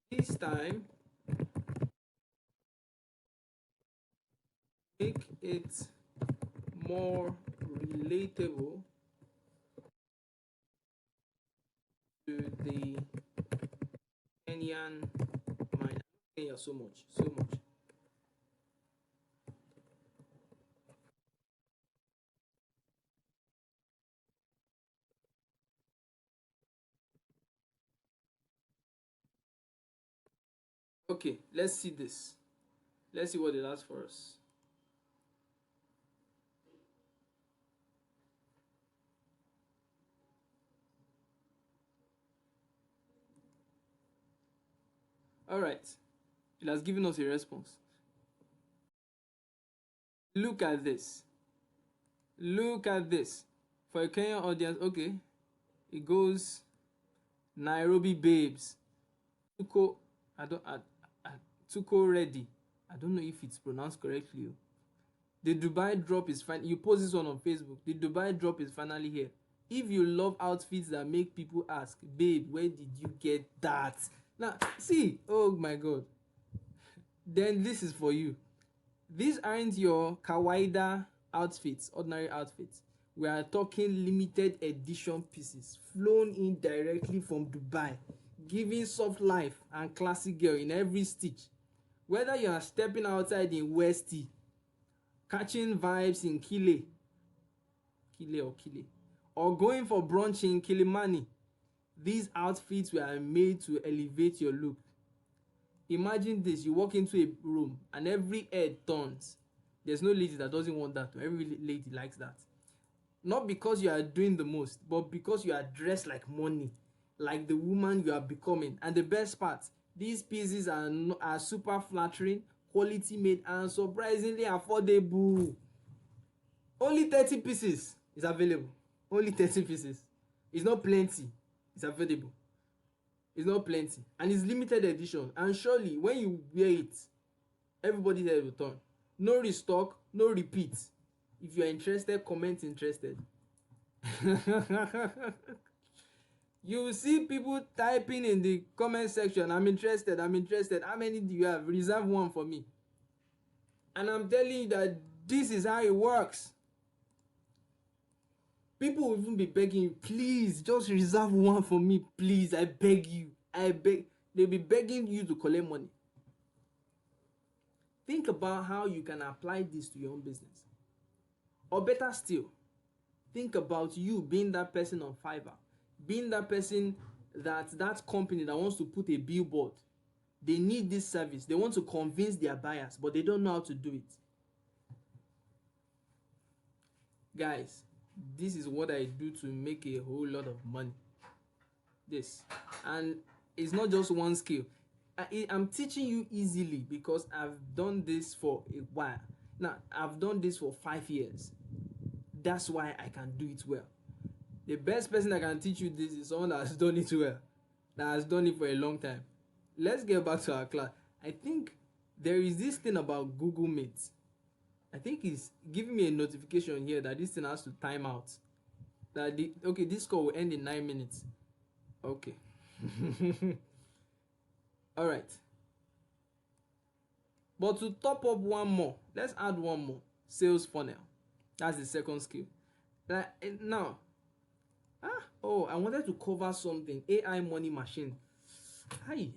This time, make it more relatable to the Kenyan mind. Kenya so much, so much. Okay, let's see this. Let's see what it has for us. All right, it has given us a response. Look at this. Look at this. For a Kenyan audience, okay, it goes Nairobi babes. Tuko, Tuko ready. I don't know if it's pronounced correctly. The Dubai drop is fine. You post this one on Facebook. The Dubai drop is finally here. If you love outfits that make people ask, babe, where did you get that? Now, see, oh my God. Then this is for you. These aren't your kawaida outfits, ordinary outfits. We are talking limited edition pieces flown in directly from Dubai, giving soft life and classic girl in every stitch. Whether you are stepping outside in Westie, catching vibes in Kile, or going for brunch in Kilimani, these outfits were made to elevate your look. Imagine this: you walk into a room and every head turns. There's no lady that doesn't want that. Every lady likes that. Not because you are doing the most, but because you are dressed like money, like the woman you are becoming. And the best part, these pieces are super flattering, quality made, and surprisingly affordable. Only 30 pieces is available. Only 30 pieces. It's not plenty. It's available. It's not plenty. And it's limited edition. And surely, when you wear it, everybody's head will turn. No restock, no repeat. If you are interested, comment interested. You will see people typing in the comment section, I'm interested, I'm interested. How many do you have? Reserve one for me. And I'm telling you that this is how it works. People will even be begging you, please just reserve one for me, please, I beg you, I beg. They'll be begging you to collect money. Think about how you can apply this to your own business. Or better still, think about you being that person on Fiverr, being that person that company that wants to put a billboard. They need this service. They want to convince their buyers, but they don't know how to do it. Guys, this is what I do to make a whole lot of money. This. And it's not just one skill. I'm teaching you easily because I've done this for a while. Now, I've done this for 5 years. That's why I can do it well. The best person that can teach you this is someone that has done it well, that has done it for a long time. Let's get back to our class. I think there is this thing about Google Meet. I think it's giving me a notification here that this thing has to time out. That okay, this call will end in 9 minutes. Okay. All right. But to top up one more, let's add one more. Sales funnel. That's the second skill. Now, I wanted to cover something. AI money machine. Aye.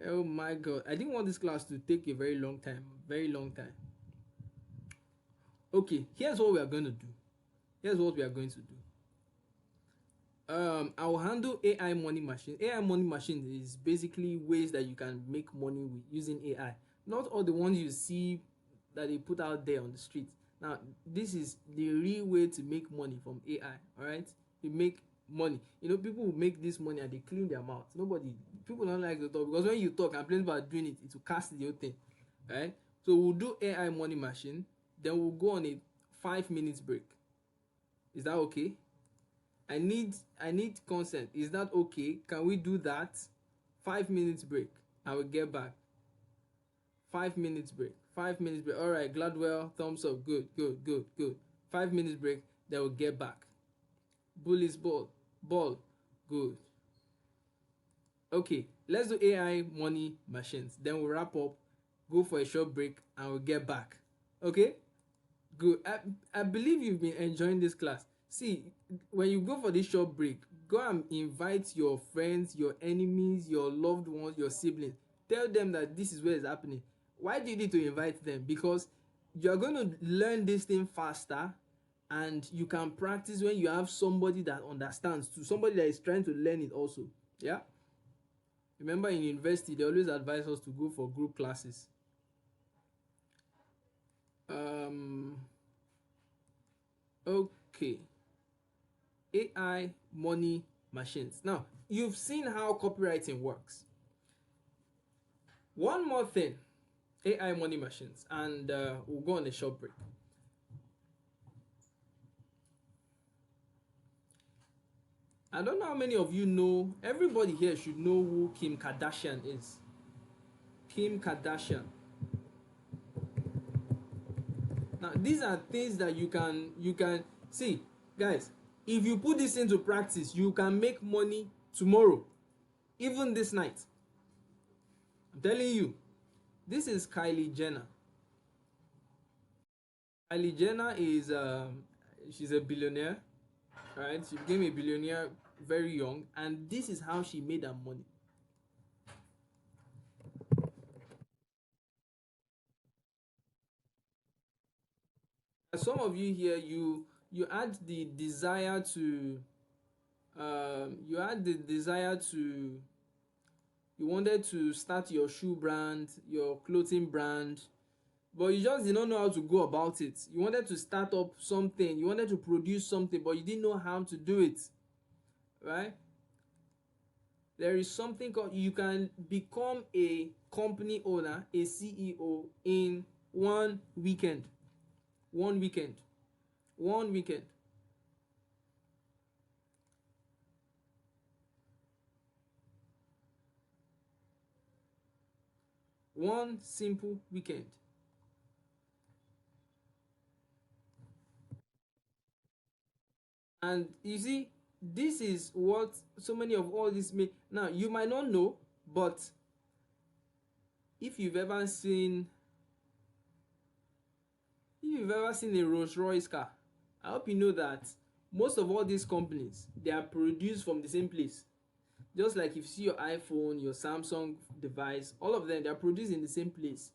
Oh my god, I didn't want this class to take a very long time. Very long time. Okay, here's what we are going to do. Here's what we are going to do. I will handle AI money machine. AI money machine is basically ways that you can make money with using AI. Not all the ones you see that they put out there on the street. Now, this is the real way to make money from AI. All right, you make money. You know, people will make this money and they clean their mouth. People don't like to talk because when you talk and plan about doing it, it will cast the whole thing. Right? So we'll do AI money machine. Then we'll go on a 5 minutes break. Is that okay? I need consent. Is that okay? Can we do that? 5 minutes break. I will get back. 5 minutes break. 5 minutes break. All right, Gladwell, thumbs up. Good, good, good, good. 5 minutes break. Then we'll get back. Bullies ball. Ball. Good. Okay, let's do AI money machines. Then we'll wrap up, go for a short break, and we'll get back. Okay? Good. I believe you've been enjoying this class. See, when you go for this short break, go and invite your friends, your enemies, your loved ones, your siblings. Tell them that this is what is happening. Why do you need to invite them? Because you're going to learn this thing faster, and you can practice when you have somebody that understands too, somebody that is trying to learn it also. Yeah? Remember, in university, they always advise us to go for group classes. Okay. AI money machines. Now, you've seen how copywriting works. One more thing, AI money machines, and we'll go on a short break. I don't know how many of you know, everybody here should know who Kim Kardashian is. Kim Kardashian. Now, these are things that you can see, guys. If you put this into practice, you can make money tomorrow, even this night. I'm telling you. This is Kylie Jenner. Kylie Jenner is she's a billionaire, right? She became a billionaire very young, and this is how she made her money. Some of you here, you had the desire to you had the desire to you wanted to start your shoe brand, your clothing brand, but you just did not know how to go about it. You wanted to start up something, you wanted to produce something, but you didn't know how to do it, right? There is something called, you can become a company owner, a CEO, in 1 weekend. 1 weekend. 1 weekend. One simple weekend. And you see, this is what so many of all this may. Now, you might not know, but if you've ever seen a Rolls Royce car, I hope you know that most of all these companies, they are produced from the same place. Just like if you see your iPhone, your Samsung device, all of them, they are produced in the same place.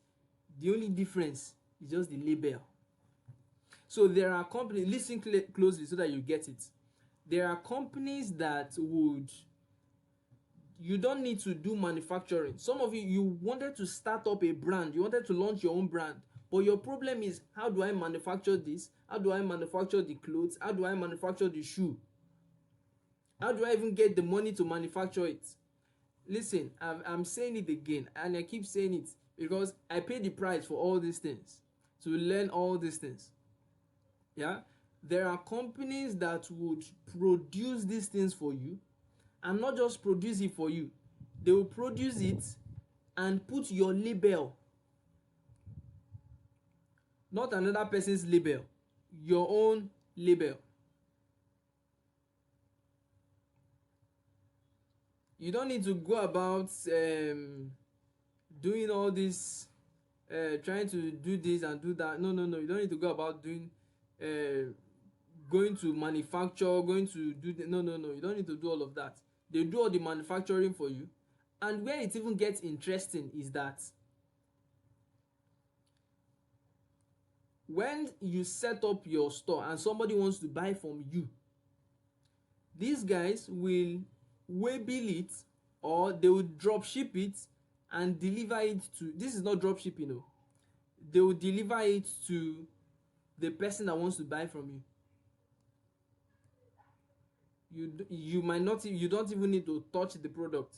The only difference is just the label. So there are companies, listen closely so that you get it. There are companies that would, you don't need to do manufacturing. Some of you wanted to start up a brand, you wanted to launch your own brand, but your problem is, how do I manufacture this? How do I manufacture the clothes? How do I manufacture the shoe? How do I even get the money to manufacture it? Listen, I'm saying it again, and I keep saying it because I pay the price for all these things, to learn all these things. Yeah, there are companies that would produce these things for you, and not just produce it for you, they will produce it and put your label, not another person's label, your own label. You don't need to go about doing all this, trying to do this and do that. No, no, no. You don't need to go about doing, going to manufacture, going to do no, no, no. You don't need to do all of that. They do all the manufacturing for you, And where it even gets interesting is that when you set up your store and somebody wants to buy from you, these guys will waybill it, or they will drop ship it and deliver it to, this is not drop shipping, no, they will deliver it to the person that wants to buy from you. You might not, you don't even need to touch the product.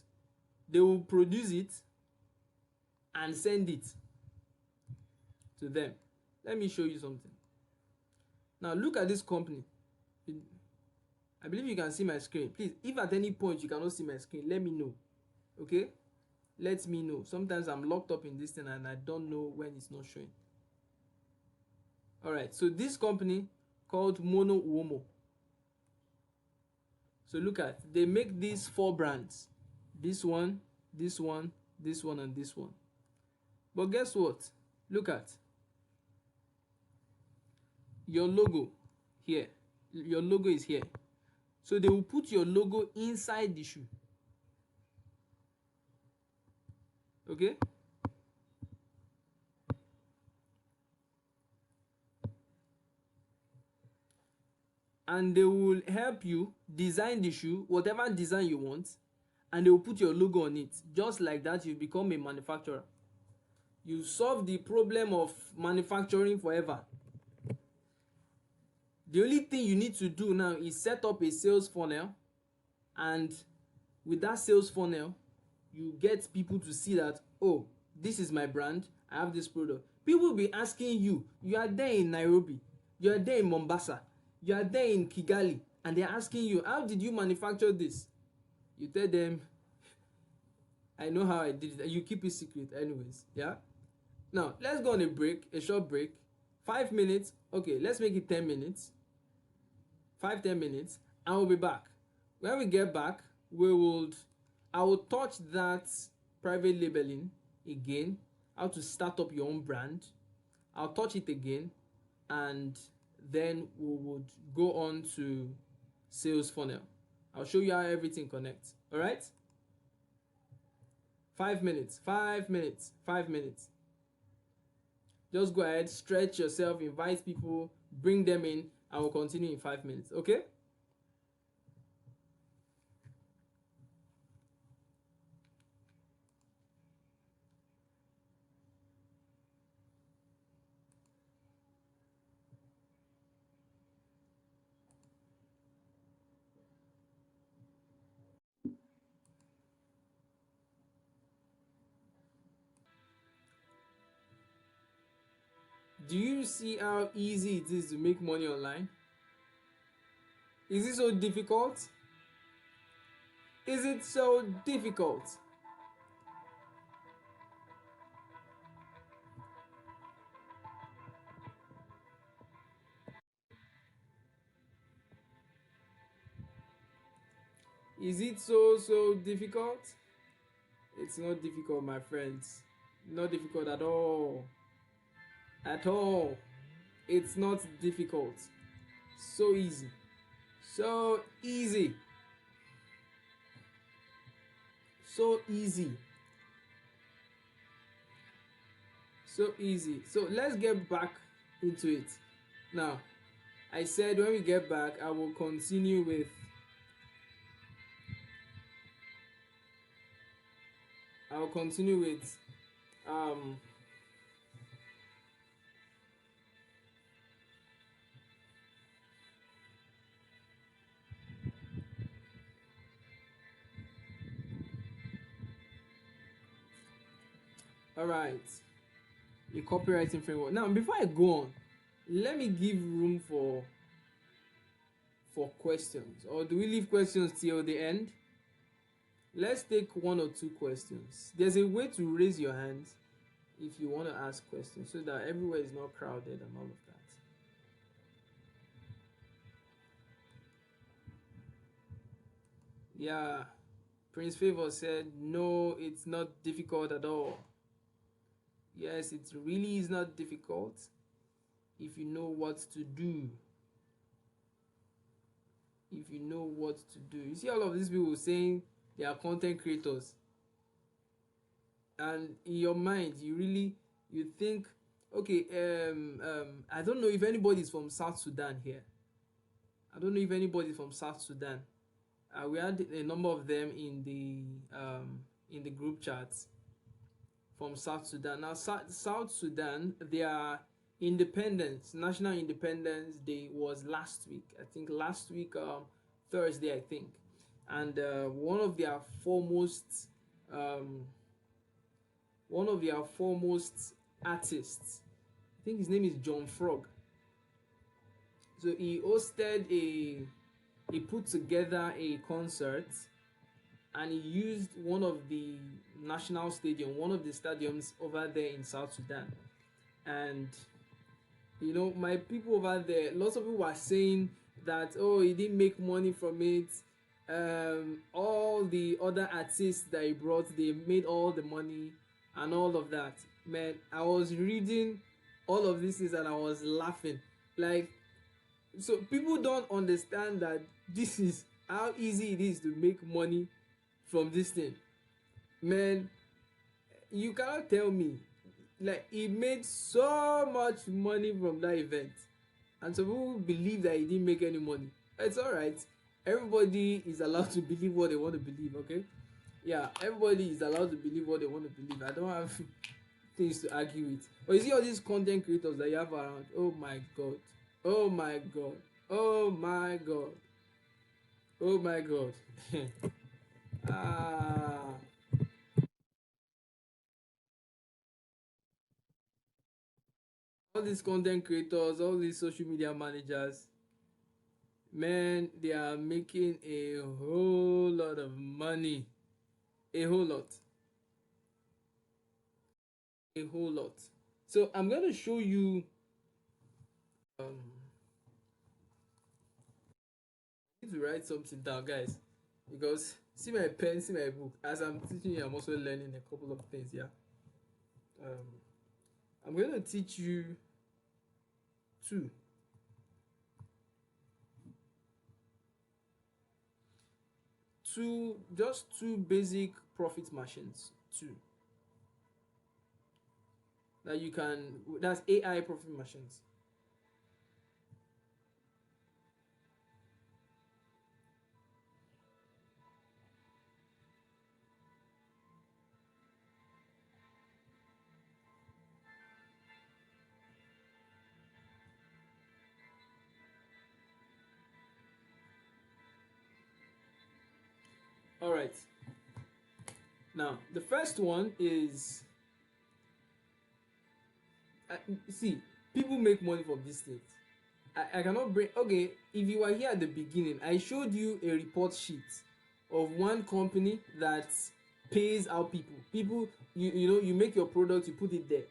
They will produce it and send it to them. Let me show you something. Now look at this company. I believe you can see my screen. Please, if at any point you cannot see my screen, let me know. Okay, let me know. Sometimes I'm locked up in this thing and I don't know when it's not showing. All right, so this company called Mono Uomo. So look at, they make these 4 brands. This one, this one, this one, and this one. But guess what? Look at your logo here. Your logo is here. So they will put your logo inside the shoe. Okay? And they will help you design the shoe, whatever design you want, and they will put your logo on it. Just like that, you become a manufacturer. You solve the problem of manufacturing forever. The only thing you need to do now is set up a sales funnel, and with that sales funnel, you get people to see that, oh, this is my brand, I have this product. People will be asking you, you are there in Nairobi, you are there in Mombasa, you are there in Kigali, and they're asking you, how did you manufacture this? You tell them, I know how I did it. You keep it secret anyways. Yeah. Now let's go on a break, a short break. 5 minutes. Okay, let's make it 10 minutes. 5-10 minutes, and we'll be back. When we get back, I will touch that private labeling again, how to start up your own brand. I'll touch it again, and then we would go on to sales funnel. I'll show you how everything connects. All right? 5 minutes, 5 minutes, 5 minutes. Just go ahead, stretch yourself, invite people, bring them in, and we'll continue in 5 minutes. Okay? Do you see how easy it is to make money online? Is it so difficult? Is it so difficult? Is it so difficult? It's not difficult, my friends. Not difficult at all. At all. It's not difficult. So easy. So easy. So easy. So easy. So let's get back into it. Now, I said when we get back, I will continue with um all right, the copywriting framework. Now, before I go on, let me give room for questions, or do we leave questions till the end? Let's take 1 or 2 questions. There's a way to raise your hand if you want to ask questions, so that everywhere is not crowded and all of that. Yeah, Prince Favor said, no, it's not difficult at all. Yes, it really is not difficult if you know what to do. If you know what to do. You see all of these people saying they are content creators. and in your mind you think, okay, I don't know if anybody's from South Sudan here. I don't know if anybody's from South Sudan. We had a number of them in the group chats from South Sudan. Now, South Sudan, their independence, national independence day was last week. I think last week, Thursday, I think. And um, one of their foremost artists, I think his name is John Frog. So he put together a concert, and he used one of the national stadium, one of the stadiums over there in South Sudan. And my people over there, lots of people were saying that, oh, he didn't make money from it. All the other artists that he brought, they made all the money and all of that. Man, I was reading all of these things and I was laughing. Like, so people don't understand that this is how easy it is to make money from this thing. Man, you cannot tell me, like, he made so much money from that event, and some people believe that he didn't make any money. It's all right. Everybody is allowed to believe what they want to believe. Okay, yeah, everybody is allowed to believe what they want to believe. I don't have things to argue with. But you see all these content creators that you have around, oh my god, oh my god, oh my god, oh my god. ah all these content creators, all these social media managers, man, they are making a whole lot of money. A whole lot. A whole lot. So I'm going to show you. Um, I need to write something down, guys, because see my pen, see my book. As I'm teaching you, I'm also learning a couple of things. Yeah. Um, I'm going to teach you two. Just two basic profit machines. Two that you can. That's AI profit machines. All right. Now, the first one is, uh, see, people make money from these things. I cannot bring. Okay, if you were here at the beginning, I showed you a report sheet of one company that pays out people. People, you make your product, you put it there.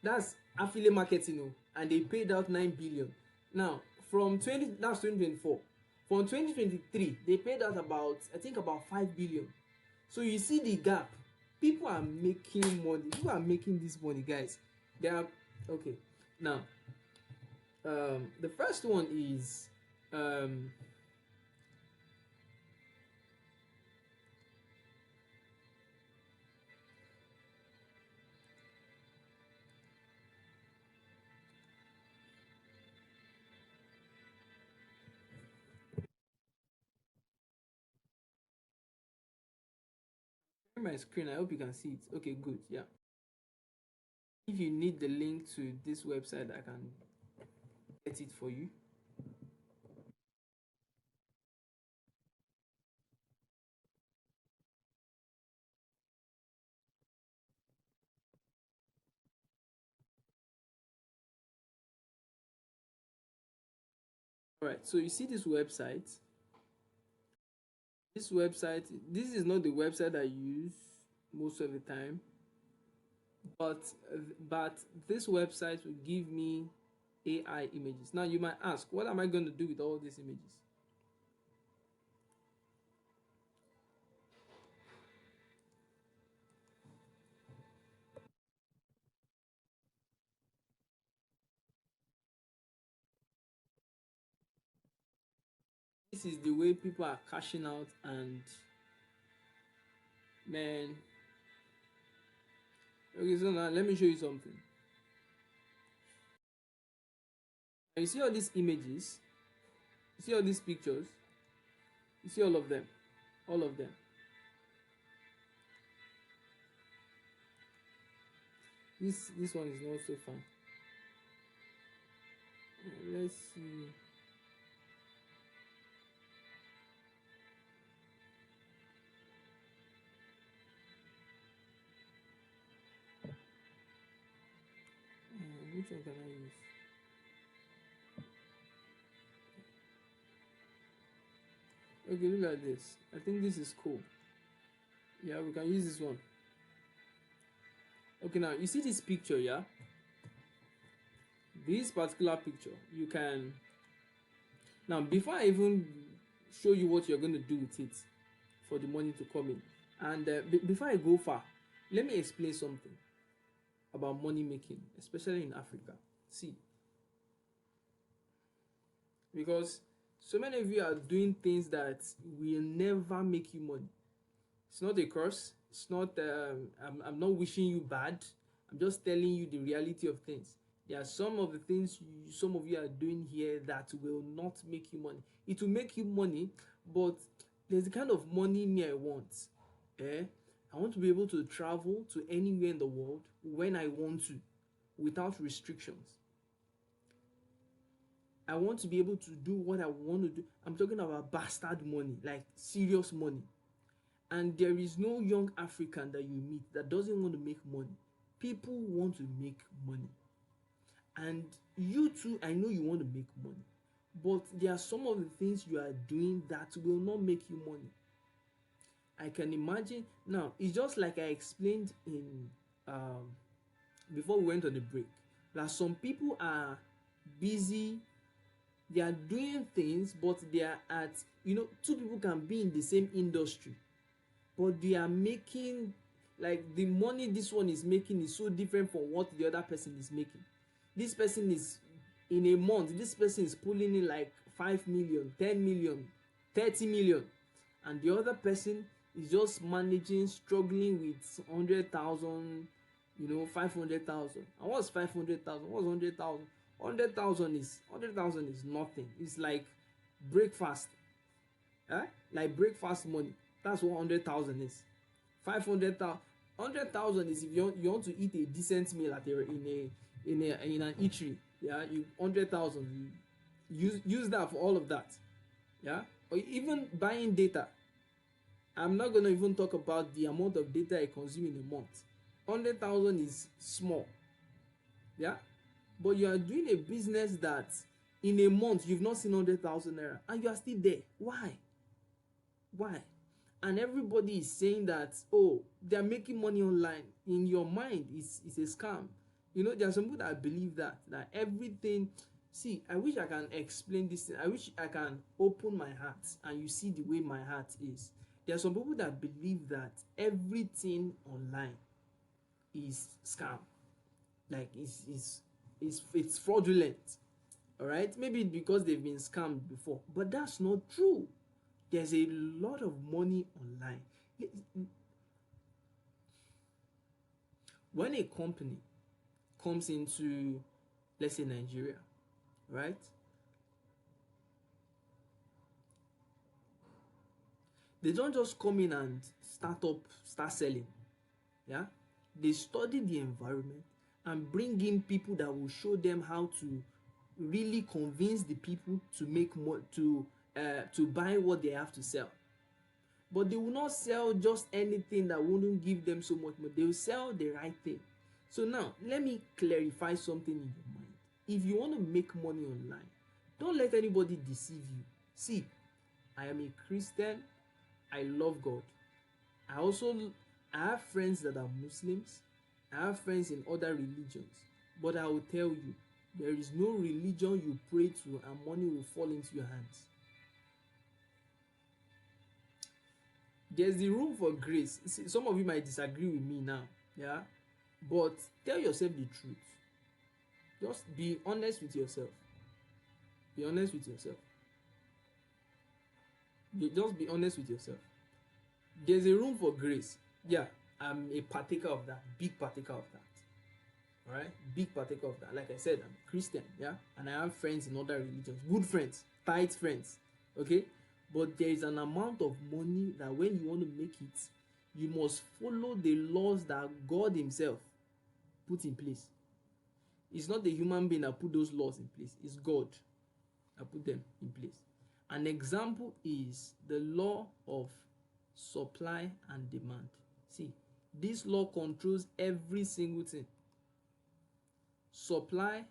That's affiliate marketing, and they paid out 9 billion. Now, that's 2024. From 2023, they paid out about 5 billion. So you see the gap. People are making money. People are making this money, guys. They are okay. Now, the first one is my screen. I hope you can see it. Okay, good. Yeah. If you need the link to this website, I can get it for you. All right. So you see this website. This is not the website I use most of the time, but but this website will give me AI images. Now you might ask, what am I going to do with all these images? This is the way people are cashing out, and man, Okay, so now let me show you something. You see all these images, you see all these pictures, you see all of them, all of them. This one is not so fine. Let's see. Which one can I use? Okay, look at this. I think this is cool. Yeah, we can use this one. Okay, now you see this picture, yeah? This particular picture, you can. Now, before I even show you what you're going to do with it for the money to come in, and before I go far, let me explain something about money making, especially in Africa. See, because so many of you are doing things that will never make you money. It's not a curse. It's not. I'm not wishing you bad. I'm just telling you the reality of things. There are some of the things some of you are doing here that will not make you money. It will make you money, but there's the kind of money me I want. Eh? I want to be able to travel to anywhere in the world when I want to, without restrictions. I want to be able to do what I want to do. I'm talking about bastard money, like serious money. And there is no young African that you meet that doesn't want to make money. People want to make money. And you too, I know you want to make money. But there are some of the things you are doing that will not make you money. I can imagine. Now, it's just like I explained in before we went on the break. That some people are busy, they are doing things, but they are at, two people can be in the same industry, but they are making, like, the money this one is making is so different from what the other person is making. This person is, in a month, this person is pulling in like 5 million, 10 million, 30 million, and the other person is just managing, struggling with 100,000, 500,000. And what's 500,000? What's 100,000? 100,000 is nothing. It's like breakfast. Like breakfast money. That's what 100,000 is. 500,000. 100,000 is if you want to eat a decent meal at in an eatery. Yeah, 100,000. Use that for all of that. Yeah, or even buying data. I'm not gonna even talk about the amount of data I consume in a month. 100,000 is small. Yeah, but you are doing a business that in a month you've not seen 100,000 naira and you are still there. Why? And everybody is saying that, oh, they are making money online. In your mind, it's a scam. There are some people that believe that everything. See, I wish I can explain this thing. I wish I can open my heart and you see the way my heart is. There are some people that believe that everything online is scam. Like it's fraudulent. All right, maybe because they've been scammed before, but that's not true. There's a lot of money online. When a company comes into, let's say, Nigeria, right? They don't just come in and start selling. Yeah, they study the environment and bring in people that will show them how to really convince the people to make more, to buy what they have to sell. But they will not sell just anything that wouldn't give them so much money. They will sell the right thing. So now let me clarify something in your mind. If you want to make money online, don't let anybody deceive you. See, I am a Christian. I love God. I have friends that are Muslims. I have friends in other religions. But I will tell you, there is no religion you pray to and money will fall into your hands. There's the room for grace. See, some of you might disagree with me now, yeah, but tell yourself the truth. Just be honest with yourself. Be honest with yourself. Just be honest with yourself. There's a room for grace. Yeah, I'm a partaker of that, big partaker of that. All right, big partaker of that. Like I said, I'm a Christian, yeah, and I have friends in other religions, good friends, tight friends, okay. But there is an amount of money that when you want to make it, you must follow the laws that God Himself put in place. It's not the human being that put those laws in place, it's God that put them in place. An example is the law of supply and demand. See, this law controls every single thing. Supply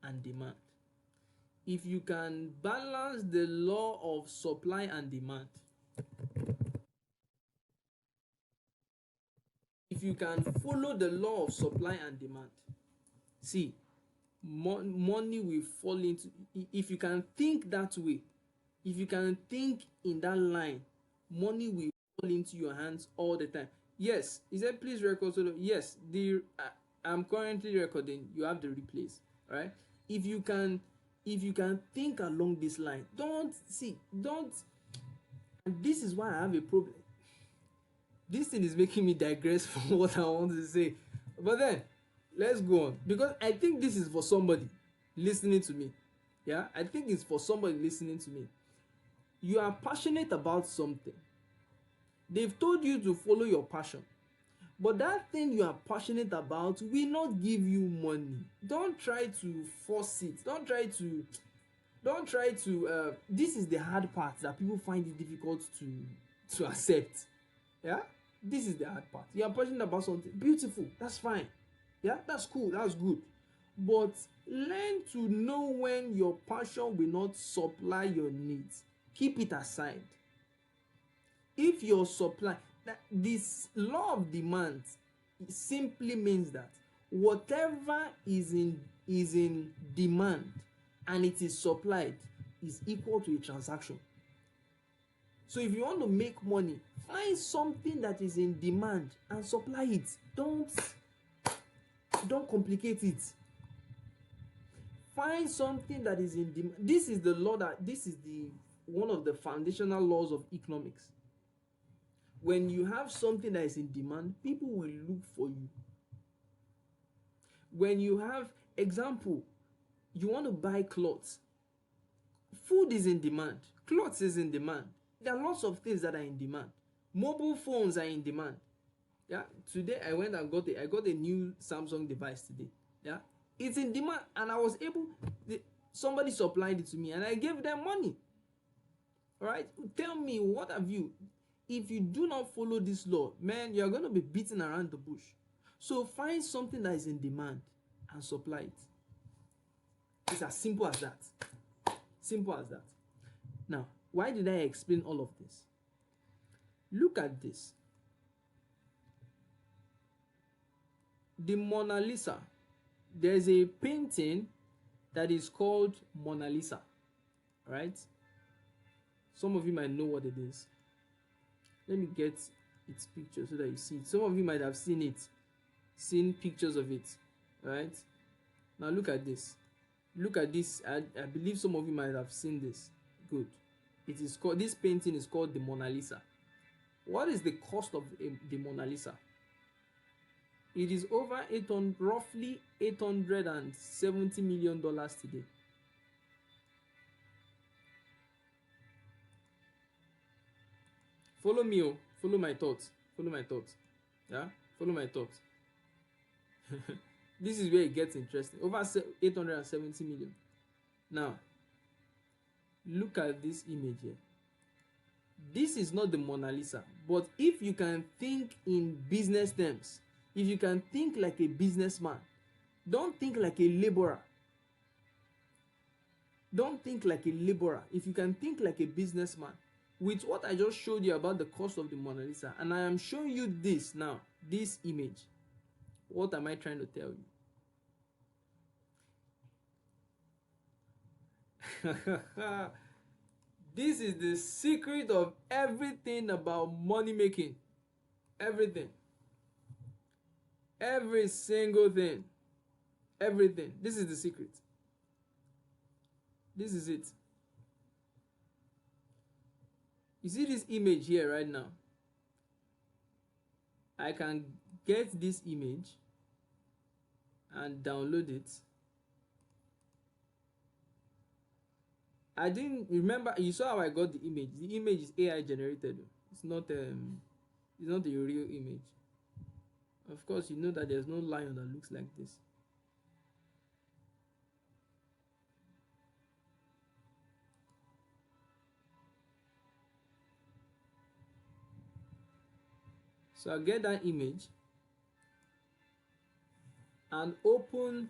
and demand. If you can balance the law of supply and demand, if you can follow the law of supply and demand, see, money will fall into, if you can think that way, if you can think in that line, money will fall into your hands all the time. Yes, he said please record. So yes, I'm currently recording, you have the replays. All right, if you can think along this line, don't, and this is why I have a problem. This thing is making me digress from what I want to say, but then let's go on, because I think this is for somebody listening to me. Yeah, I think it's for somebody listening to me. You are passionate about something. They've told you to follow your passion, but that thing you are passionate about will not give you money. Don't try to force it. Don't try to this is the hard part that people find it difficult to accept. Yeah, this is the hard part. You are passionate about something beautiful, that's fine. Yeah, that's cool, that's good, but learn to know when your passion will not supply your needs. Keep it aside. If your supply, this law of demand simply means that whatever is in demand and it is supplied is equal to a transaction. So if you want to make money, find something that is in demand and supply it. Don't complicate it. Find something that is in demand. This is the law this is the one of the foundational laws of economics. When you have something that is in demand, people will look for you. When you have, example, you want to buy clothes, food is in demand, clothes is in demand. There are lots of things that are in demand. Mobile phones are in demand. Yeah, today I went and I got a new Samsung device today. Yeah, it's in demand, and I was able, somebody supplied it to me and I gave them money. All right, tell me, what have you, if you do not follow this law, man, you're going to be beaten around the bush. So find something that is in demand and supply it. It's as simple as that. Simple as that. Now, why did I explain all of this? Look at this. The Mona Lisa. There's a painting that is called Mona Lisa. Right? Some of you might know what it is. Let me get its picture so that you see it. Some of you might have seen it, seen pictures of it. Right? Now look at this. Look at this. I believe some of you might have seen this. Good. It is called, this painting is called the Mona Lisa. What is the cost of the Mona Lisa? It is over roughly $870 million today. Follow me, oh. Follow my thoughts. Follow my thoughts. Yeah? Follow my thoughts. This is where it gets interesting. Over 870 million. Now, look at this image here. This is not the Mona Lisa, but if you can think in business terms, if you can think like a businessman, don't think like a laborer. Don't think like a laborer. If you can think like a businessman, with what I just showed you about the cost of the Mona Lisa, and I am showing you this now, this image, what am I trying to tell you? This is the secret of everything about money making. Everything. Every single thing. Everything. This is the secret. This is it. You see this image here right now? I can get this image and download it. I didn't remember, you saw how I got the image. The image is AI generated. It's not a real image. Of course, you know that there's no lion that looks like this. So I'll get that image and open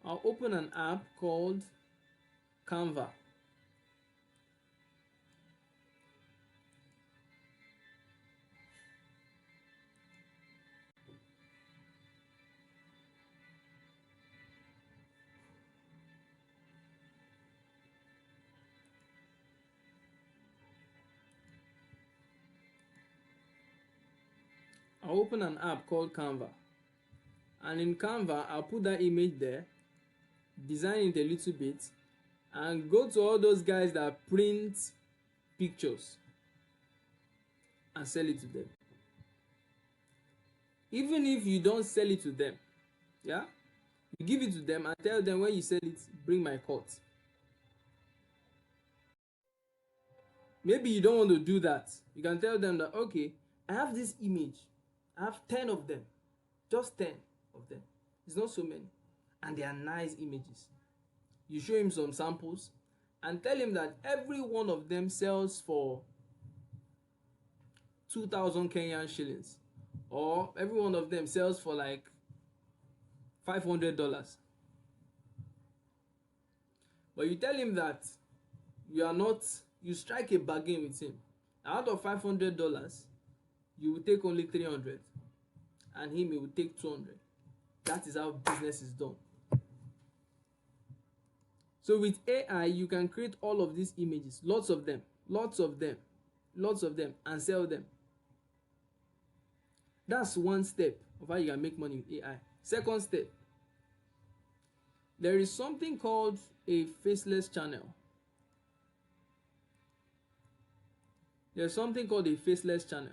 I'll open an app called Canva. I'll open an app called Canva. And in Canva, I'll put that image there, design it a little bit, and go to all those guys that print pictures and sell it to them. Even if you don't sell it to them, yeah, you give it to them and tell them, when you sell it, bring my cut. Maybe you don't want to do that. You can tell them that, okay, I have this image, I have 10 of them, just 10 of them. It's not so many, and they are nice images. You show him some samples and tell him that every one of them sells for 2,000 Kenyan shillings, or every one of them sells for like $500. But you tell him that you strike a bargain with him. Out of $500, you will take only 300, and him, he will take 200. That is how business is done. So with AI, you can create all of these images, lots of them, and sell them. That's one step of how you can make money with AI. Second step, there is something called a faceless channel. There's something called a faceless channel.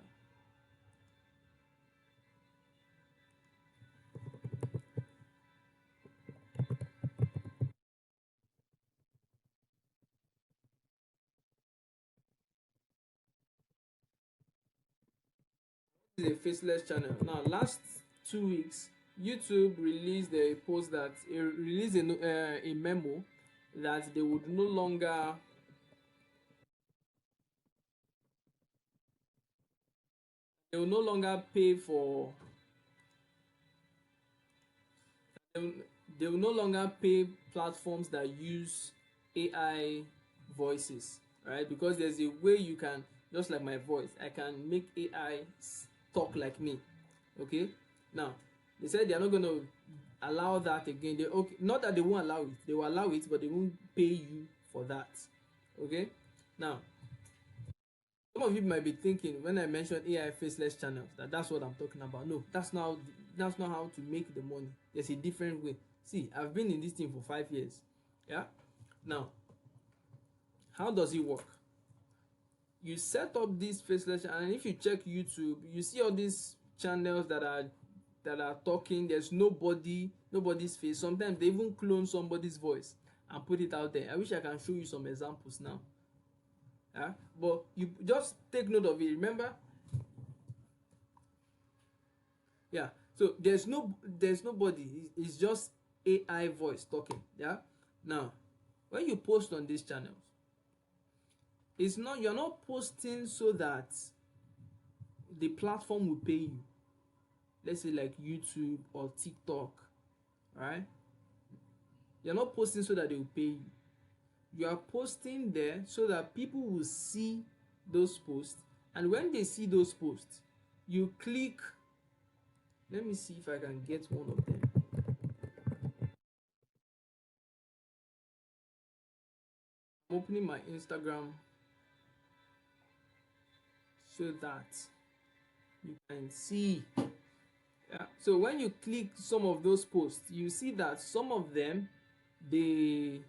This is a faceless channel. Now, last 2 weeks, YouTube released a post that released a memo that they would no longer pay for they will no longer pay platforms that use AI voices, right? Because there's a way you can, just like my voice, I can make AI talk like me. Okay, now they said they are not going to allow that again. Okay, not that they won't allow it, they will allow it, but they won't pay you for that. Okay, now some of you might be thinking, when I mention AI faceless channels, that's what I'm talking about. No, that's not how to make the money. There's a different way. See, I've been in this thing for 5 years. Yeah, now how does it work? You set up this faceless channel, and if you check YouTube, you see all these channels that are talking. There's nobody's face. Sometimes they even clone somebody's voice and put it out there. I wish I can show you some examples now. Yeah, but you just take note of it. Remember, yeah, so there's nobody. It's just AI voice talking. Yeah, now when you post on these channels, you're not posting so that the platform will pay you. Let's say like YouTube or TikTok, right? You're not posting so that they will pay you. You are posting there so that people will see those posts, and when they see those posts, you click. Let me see if I can get one of them. I'm opening my Instagram so that you can see. Yeah, So when you click some of those posts, you see that some of them, the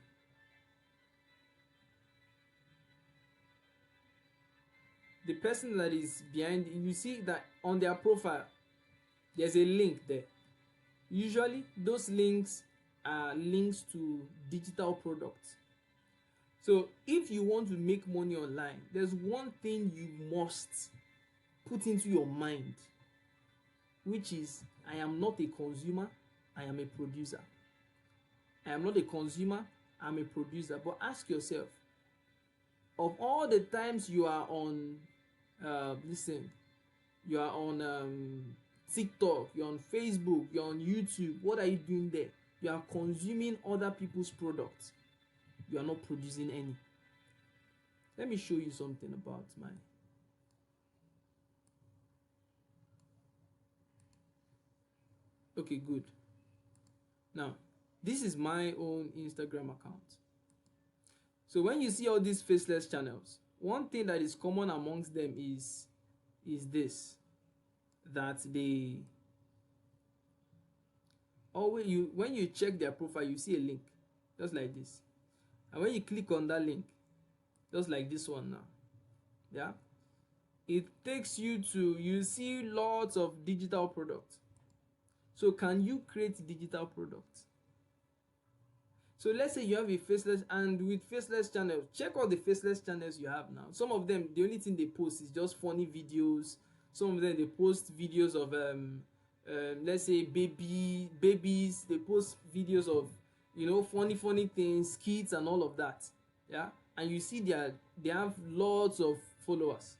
person that is behind, you see that on their profile there's a link there. Usually those links are links to digital products. So if you want to make money online, there's one thing you must put into your mind, which is, I am not a consumer, I am a producer. I am not a consumer, I'm a producer. But ask yourself, of all the times you are on you are on TikTok, you're on Facebook, you're on YouTube, what are you doing there? You are consuming other people's products. You are not producing any. Let me show you something about mine. Okay, good. Now, this is my own Instagram account. So when you see all these faceless channels, one thing that is common amongst them is this, that they always, when you check their profile, you see a link just like this, and when you click on that link, just like this one now, yeah, it takes you to, you see lots of digital products. So can you create digital products? So let's say you have a faceless, and with faceless channels, check all the faceless channels you have now. Some of them, the only thing they post is just funny videos. Some of them, they post videos of let's say babies. They post videos of, funny things, kids and all of that. Yeah, and you see they have lots of followers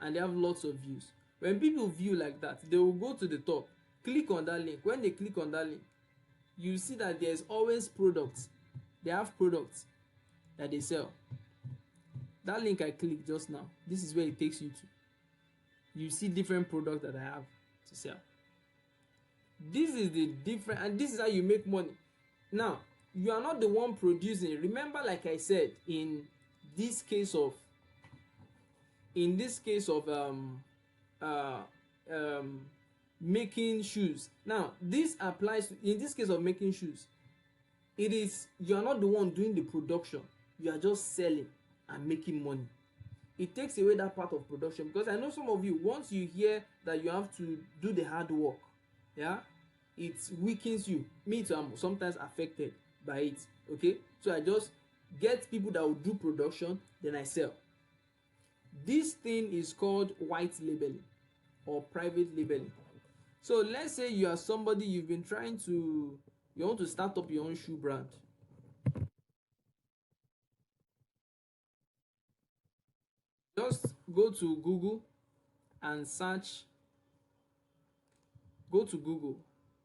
and they have lots of views. When people view like that, they will go to the top, click on that link. When they click on that link, you see that there's always products. They have products that they sell. That link I clicked just now, this is where it takes you to. You see different products that I have to sell. This is the different, and this is how you make money. Now, you are not the one producing. Remember, like I said, in this case of uh, um, making shoes. Now, this applies to, in this case of making shoes, it is, you are not the one doing the production, you are just selling and making money. It takes away that part of production, because I know some of you, once you hear that you have to do the hard work, yeah, it weakens you. Me too, I'm sometimes affected by it. Okay, so I just get people that will do production, then I sell. This thing is called white labeling or private labeling. So let's say you are somebody, you've been trying to, you want to start up your own shoe brand. Just go to Google and search. Go to Google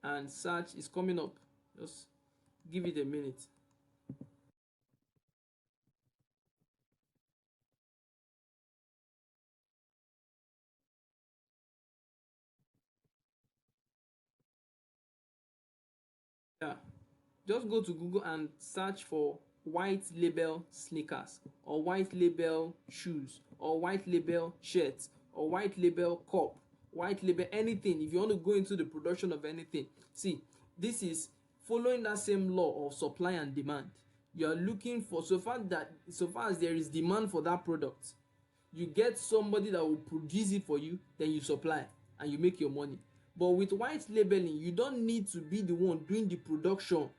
and search. It's coming up. Just give it a minute. Yeah, just go to Google and search for white label sneakers, or white label shoes, or white label shirts, or white label cup, white label anything. If you want to go into the production of anything, see, this is following that same law of supply and demand. You are looking for, so far as there is demand for that product, you get somebody that will produce it for you, then you supply and you make your money. But with white labeling, you don't need to be the one doing the production.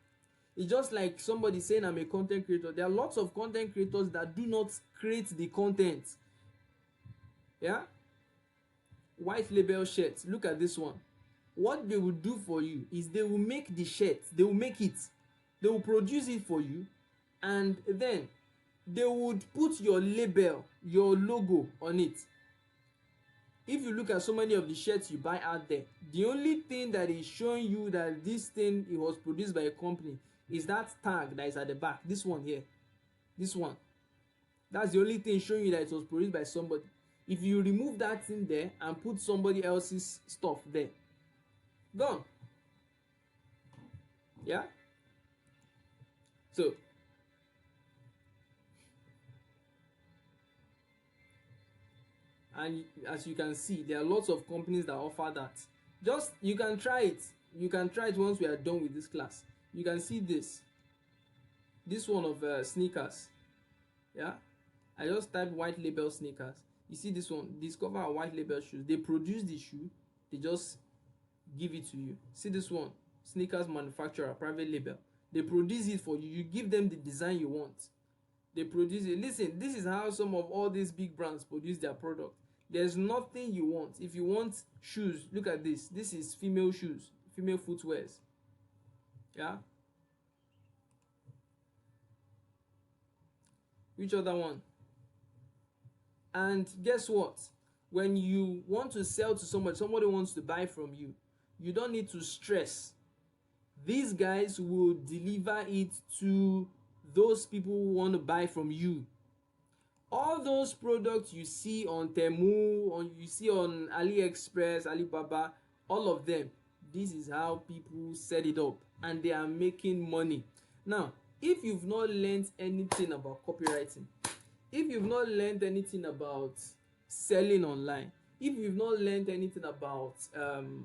It's just like somebody saying, I'm a content creator. There are lots of content creators that do not create the content. Yeah, white label shirts, look at this one. What they will do for you is they will make the shirt, they will make it, they will produce it for you, and then they would put your label, your logo on it. If you look at so many of the shirts you buy out there, the only thing that is showing you that this thing, it was produced by a company, is that tag that is at the back. This one here, this one, that's the only thing showing you that it was produced by somebody. If you remove that thing there and put somebody else's stuff there, gone. Yeah, so and as you can see, there are lots of companies that offer that. Just you can try it. You can try it once we are done with this class. You can see this one of sneakers. Yeah, I just type white label sneakers. You see this one, discover a white label shoes. They produce the shoe, they just give it to you. See this one, sneakers manufacturer, private label. They produce it for you. You give them the design you want. They produce it. Listen, this is how some of all these big brands produce their product. There's nothing you want. If you want shoes, look at this. This is female shoes, female footwears. Yeah. Which other one? And guess what? When you want to sell to somebody wants to buy from you, you don't need to stress. These guys will deliver it to those people who want to buy from you. All those products you see on Temu, or you see on AliExpress, Alibaba, all of them, this is how people set it up and they are making money. Now, if you've not learned anything about copywriting, if you've not learned anything about selling online, if you've not learned anything about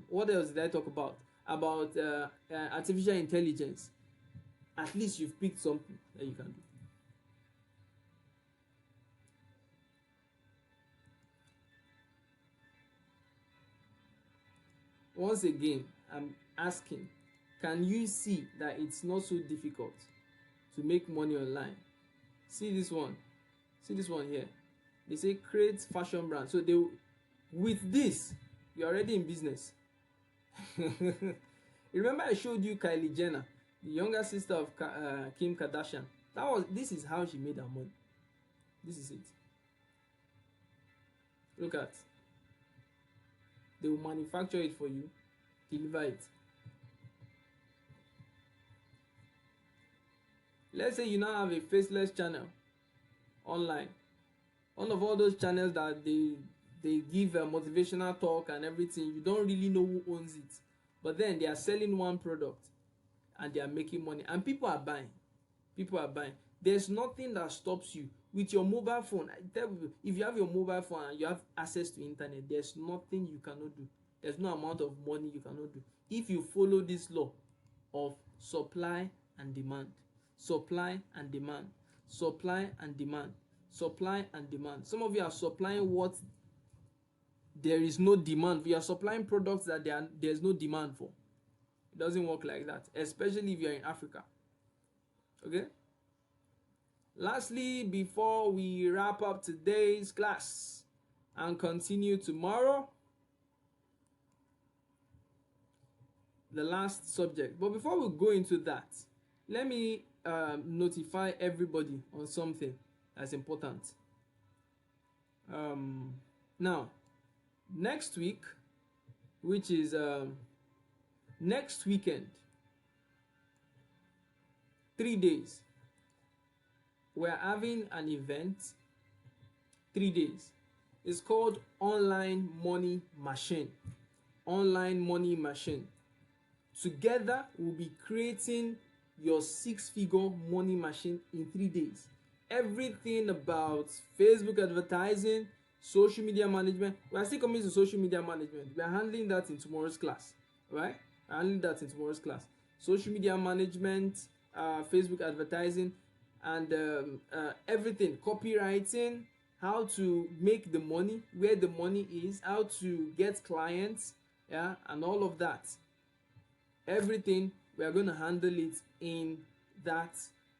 what else did I talk about artificial intelligence, at least you've picked something that you can do. Once again, I'm asking, can you see that it's not so difficult to make money online? See this one here. They say create fashion brand. So they, with this, you're already in business. Remember I showed you Kylie Jenner, the younger sister of Kim Kardashian. This is how she made her money. This is it. Look at. They will manufacture it for you, deliver it. Let's say you now have a faceless channel online. One of all those channels that they give a motivational talk and everything. You don't really know who owns it, but then they are selling one product and they are making money, and people are buying. There's nothing that stops you with your mobile phone. I tell you, if you have your mobile phone and you have access to internet, there's nothing you cannot do. There's no amount of money you cannot do if you follow this law of supply and demand. Supply and demand. Supply and demand. Supply and demand. Some of you are supplying what there is no demand. We are supplying products that there's no demand for. It doesn't work like that, especially if you're in Africa. Okay? Lastly, before we wrap up today's class and continue tomorrow, the last subject. But before we go into that, let me notify everybody on something that's important. Now, next week, which is next weekend, 3 days, we're having an event. 3 days. It's called Online Money Machine. Online Money Machine. Together, we'll be creating your 6-figure money machine in 3 days. Everything about Facebook advertising, social media management. We are still coming to social media management. We are handling that in tomorrow's class, right? Social media management, Facebook advertising, and everything. Copywriting, how to make the money, where the money is, how to get clients, yeah, and all of that. Everything, we are going to handle it in that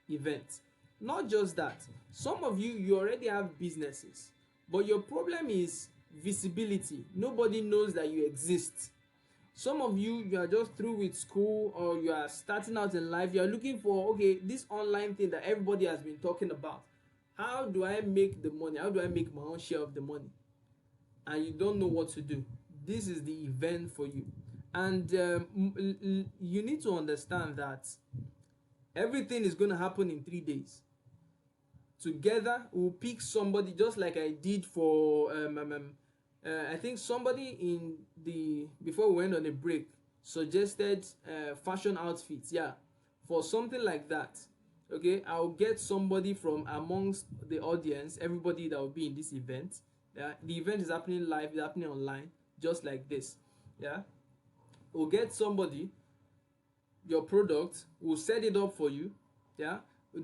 event. Not just that, some of you already have businesses, but your problem is visibility. Nobody knows that you exist. Some of you are just through with school, or you are starting out in life. You are looking for, okay, this online thing that everybody has been talking about. How do I make the money? How do I make my own share of the money? And you don't know what to do. This is the event for you. And you need to understand that everything is going to happen in 3 days. Together, we'll pick somebody, just like I did for I think somebody in the, before we went on a break, suggested fashion outfits. Yeah, for something like that. Okay, I'll get somebody from amongst the audience, everybody that will be in this event. Yeah, the event is happening live, it's happening online, just like this. Yeah, or get somebody your product, will set it up for you. Yeah,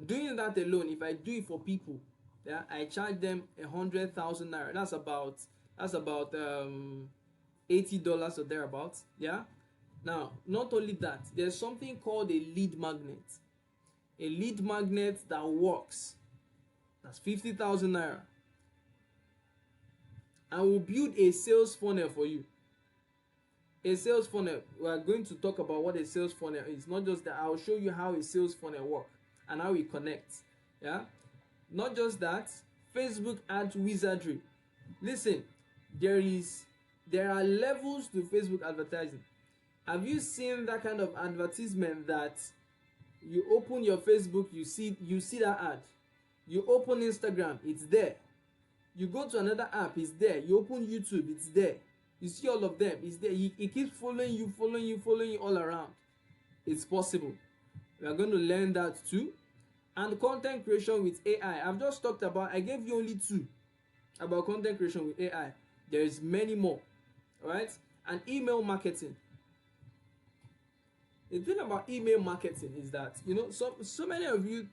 doing that alone, if I do it for people, yeah, I charge them 100,000 naira. That's about $80 or thereabouts. Yeah. Now, not only that, there's something called a lead magnet. A lead magnet that works. That's 50,000 naira. And we'll build a sales funnel for you. A sales funnel, we are going to talk about what a sales funnel is. Not just that, I'll show you how a sales funnel works and how it connects. Yeah. Not just that, Facebook ad wizardry. Listen, there are levels to Facebook advertising. Have you seen that kind of advertisement that you open your Facebook, you see that ad? You open Instagram, it's there. You go to another app, it's there. You open YouTube, it's there. You see all of them, it's there. It keeps following you all around. It's possible. We are going to learn that too. And content creation with AI. I've just talked about, I gave you only two about content creation with AI. There is many more. Alright? And email marketing. The thing about email marketing is that, so many of you,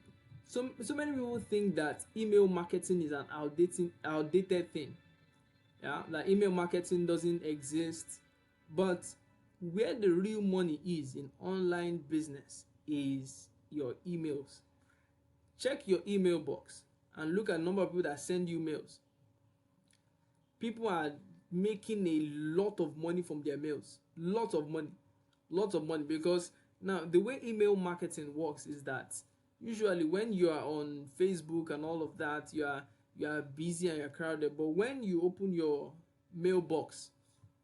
so many people think that email marketing is an outdated thing. Yeah, that email marketing doesn't exist. But where the real money is in online business is your emails. Check your email box and look at the number of people that send you mails. People are making a lot of money from their mails. Lots of money, because now the way email marketing works is that usually when you are on Facebook and all of that, you are busy and you're crowded. But when you open your mailbox,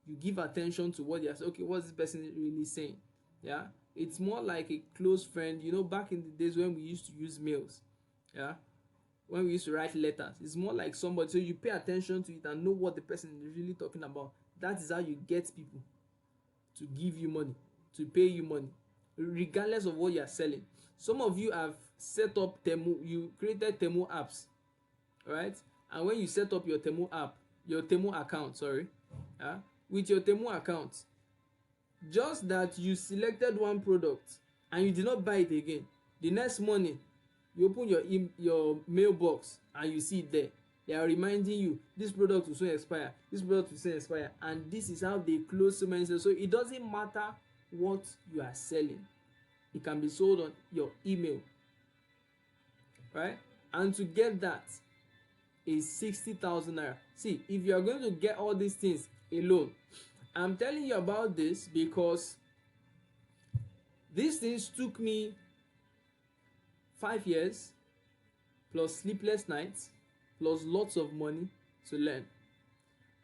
you give attention to what you're saying. Okay, what's this person really saying? Yeah, it's more like a close friend. Back in the days when we used to use mails, yeah, when we used to write letters, it's more like somebody. So you pay attention to it and know what the person is really talking about. That is how you get people to give you money, to pay you money, regardless of what you are selling. Some of you have set up Temu, you created Temu apps, right? And when you set up your Temu app, your Temu account, with your Temu account, just that you selected one product and you did not buy it again, the next morning you open your mailbox and you see it there. They are reminding you, this product will soon expire, and this is how they close so many sales. So it doesn't matter what you are selling, it can be sold on your email, right? And to get that is 60,000 naira. See, if you are going to get all these things alone, I'm telling you about this because these things took me 5 years plus sleepless nights plus lots of money to learn.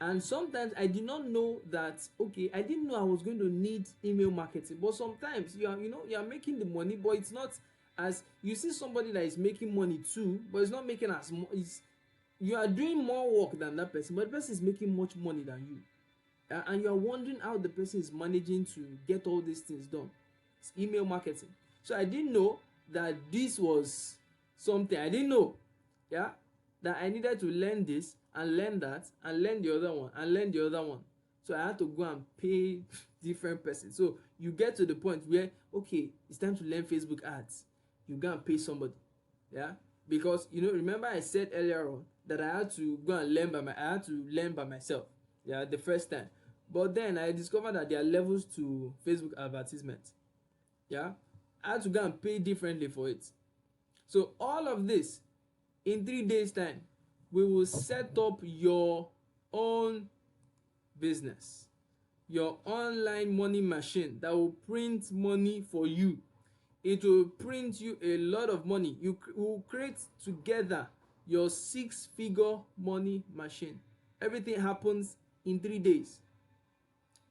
And sometimes I did not know that, okay, I didn't know I was going to need email marketing. But sometimes you are making the money, but it's not as, you see somebody that is making money too, but it's not making as much. You are doing more work than that person, but the person is making much money than you. And you are wondering how the person is managing to get all these things done. It's email marketing. So I didn't know that this was something. I didn't know, that I needed to learn this and learn that and learn the other one and learn the other one. So I had to go and pay different persons. So you get to the point where, okay, it's time to learn Facebook ads. You go and pay somebody, because remember I said earlier on that I had to go and learn by myself, the first time. But then I discovered that there are levels to Facebook advertisement. I had to go and pay differently for it. So all of this, in 3 days time, we will set up your own business, your online money machine that will print money for you. It will print you a lot of money. You will create together your 6-figure money machine. Everything happens in 3 days.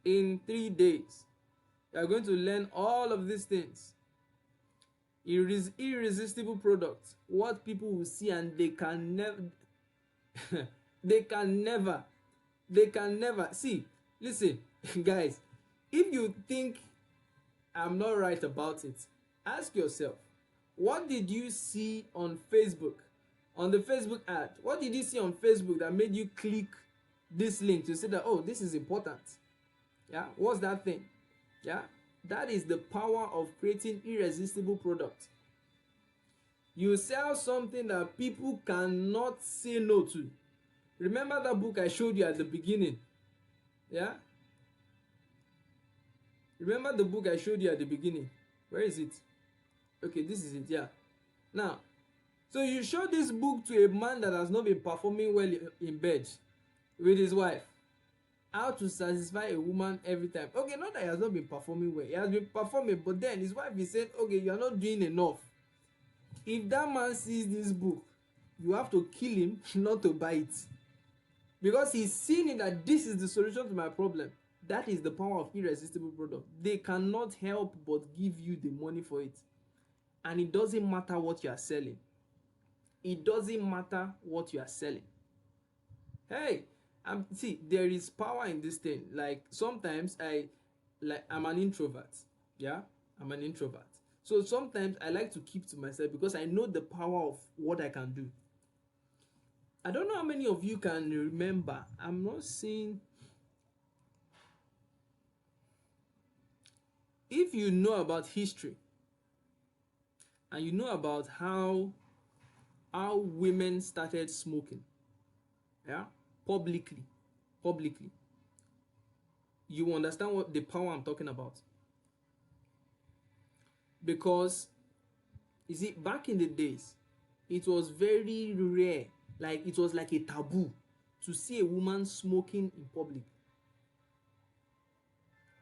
In 3 days, you are going to learn all of these things. Irresistible products, what people will see and they can never they can never see. Listen, guys, if you think I'm not right about it, ask yourself, what did you see on Facebook, on the Facebook ad? What did you see on Facebook that made you click this link to say that, oh, this is important? What's that thing? Yeah, that is the power of creating irresistible product. You sell something that people cannot say no to. Remember that book I showed you at the beginning? Yeah, remember the book I showed you at the beginning? Where is it? Okay, this is it. Yeah. Now, so you show this book to a man that has not been performing well in bed with his wife. How to satisfy a woman every time. Okay, not that he has not been performing well. He has been performing, but then his wife is saying, okay, you are not doing enough. If that man sees this book, you have to kill him not to buy it. Because he's seeing that this is the solution to my problem. That is the power of irresistible product. They cannot help but give you the money for it. And it doesn't matter what you are selling. It doesn't matter what you are selling. Hey, see, there is power in this thing. Like sometimes I'm an introvert. Yeah, I'm an introvert. So sometimes I like to keep to myself because I know the power of what I can do. I don't know how many of you can remember. I'm not saying if you know about history and you know about how women started smoking, yeah, publicly, you understand what the power I'm talking about. Because you see, back in the days, it was very rare, like it was like a taboo to see a woman smoking in public.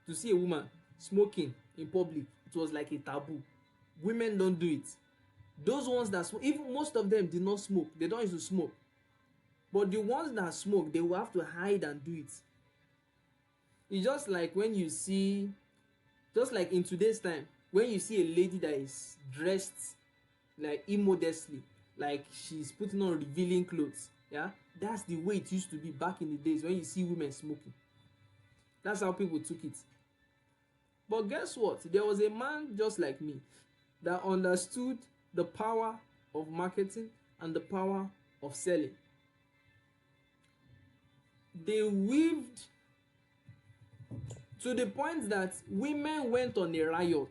To see a woman smoking in public, it was like a taboo. Women don't do it. Those ones that smoke, even most of them did not smoke. They don't used to smoke. But the ones that smoke, they will have to hide and do it. It's just like when you see, just like in today's time, when you see a lady that is dressed like immodestly, like she's putting on revealing clothes, yeah, that's the way it used to be back in the days when you see women smoking. That's how people took it. But guess what? There was a man just like me that understood the power of marketing and the power of selling. They weaved to the point that women went on a riot.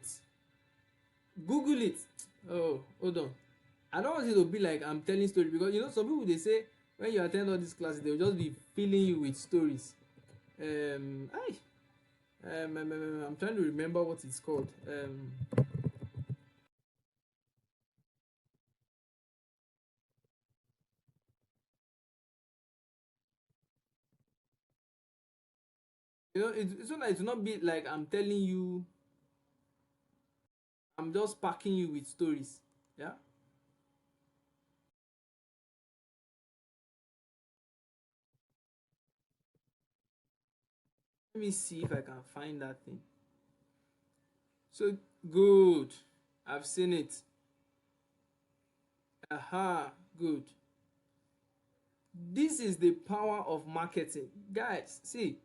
Google it. Oh, hold on. I don't want it to be like I'm telling stories, because you know some people they say when you attend all these classes they'll just be filling you with stories. I I'm trying to remember what it's called. You know, it's so that it will not be like I'm telling you, I'm just packing you with stories. Yeah. Let me see if I can find that thing. So good. I've seen it. Aha, good. This is the power of marketing. Guys, see,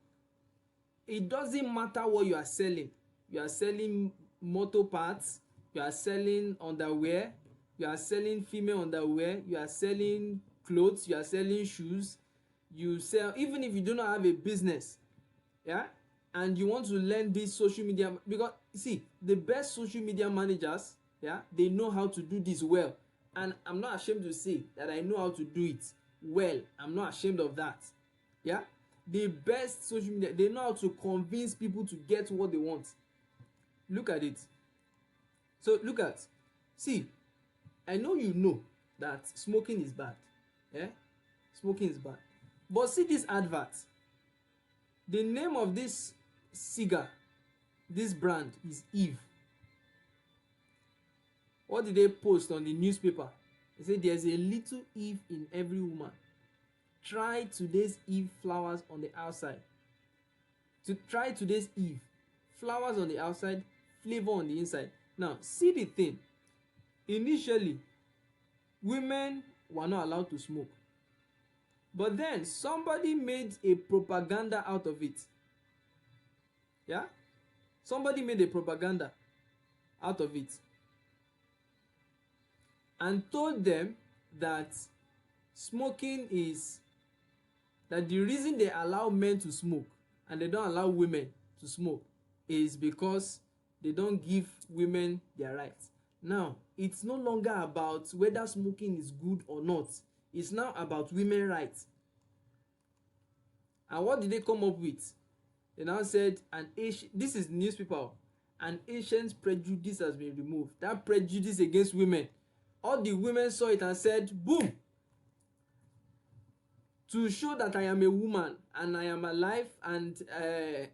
it doesn't matter what you are selling. You are selling motor parts, you are selling underwear, you are selling female underwear, you are selling clothes, you are selling shoes, you sell, even if you do not have a business, yeah, and you want to learn this social media, because see, the best social media managers, yeah, they know how to do this well. And I'm not ashamed to say that I know how to do it well. I'm not ashamed of that. Yeah, the best social media, they know how to convince people to get what they want. Look at it. So look at, see, I know you know that smoking is bad. Yeah, smoking is bad. But see this advert. The name of this cigar, this brand is Eve. What did they post on the newspaper? They say there's a little Eve in every woman. Try today's Eve flowers on the outside. To try today's Eve flowers on the outside, flavor on the inside. Now see the thing. Initially, women were not allowed to smoke. But then somebody made a propaganda out of it. Yeah? Somebody made a propaganda out of it and told them that smoking is, that the reason they allow men to smoke and they don't allow women to smoke is because they don't give women their rights. Now, it's no longer about whether smoking is good or not. It's now about women rights. And what did they come up with? They now said this is newspaper. An ancient prejudice has been removed. That prejudice against women. All the women saw it and said, boom! To show that I am a woman and I am alive and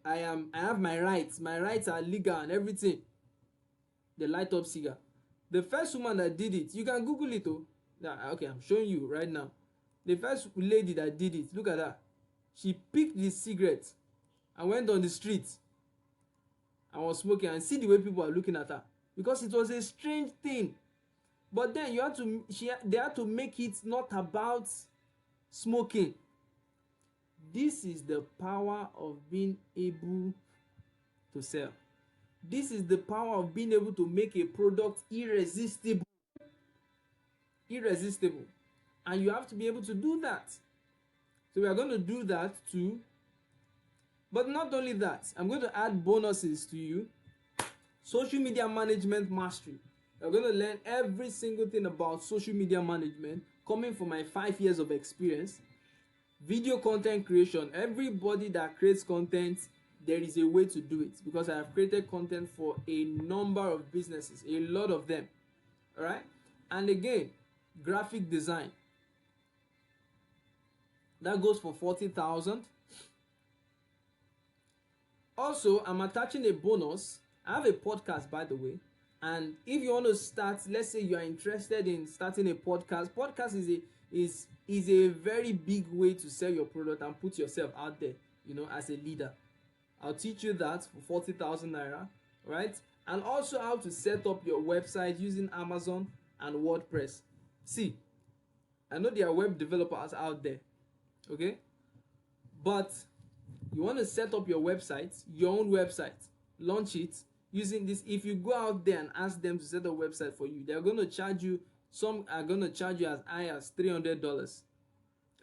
I have my rights. My rights are legal and everything. They light up cigar. The first woman that did it, you can Google it. Oh, okay, I'm showing you right now. The first lady that did it, look at that. She picked the cigarette and went on the street and was smoking, and see the way people are looking at her, because it was a strange thing. But then they had to make it not about smoking. This is the power of being able to sell. This is the power of being able to make a product irresistible. Irresistible. And you have to be able to do that. So we are going to do that too. But not only that, I'm going to add bonuses to you. Social media management mastery. You're going to learn every single thing about social media management coming from my 5 years of experience. Video content creation. Everybody that creates content, there is a way to do it, because I have created content for a number of businesses, a lot of them. All right? And again, graphic design. That goes for 40,000. Also, I'm attaching a bonus. I have a podcast, by the way. And if you want to start, let's say you are interested in starting a podcast. Podcast is a very big way to sell your product and put yourself out there, as a leader. I'll teach you that for 40,000 naira, right? And also how to set up your website using Amazon and WordPress. See, I know there are web developers out there, okay? But you want to set up your website, your own website, launch it using this. If you go out there and ask them to set up a website for you, they're going to charge you. Some are going to charge you as high as $300,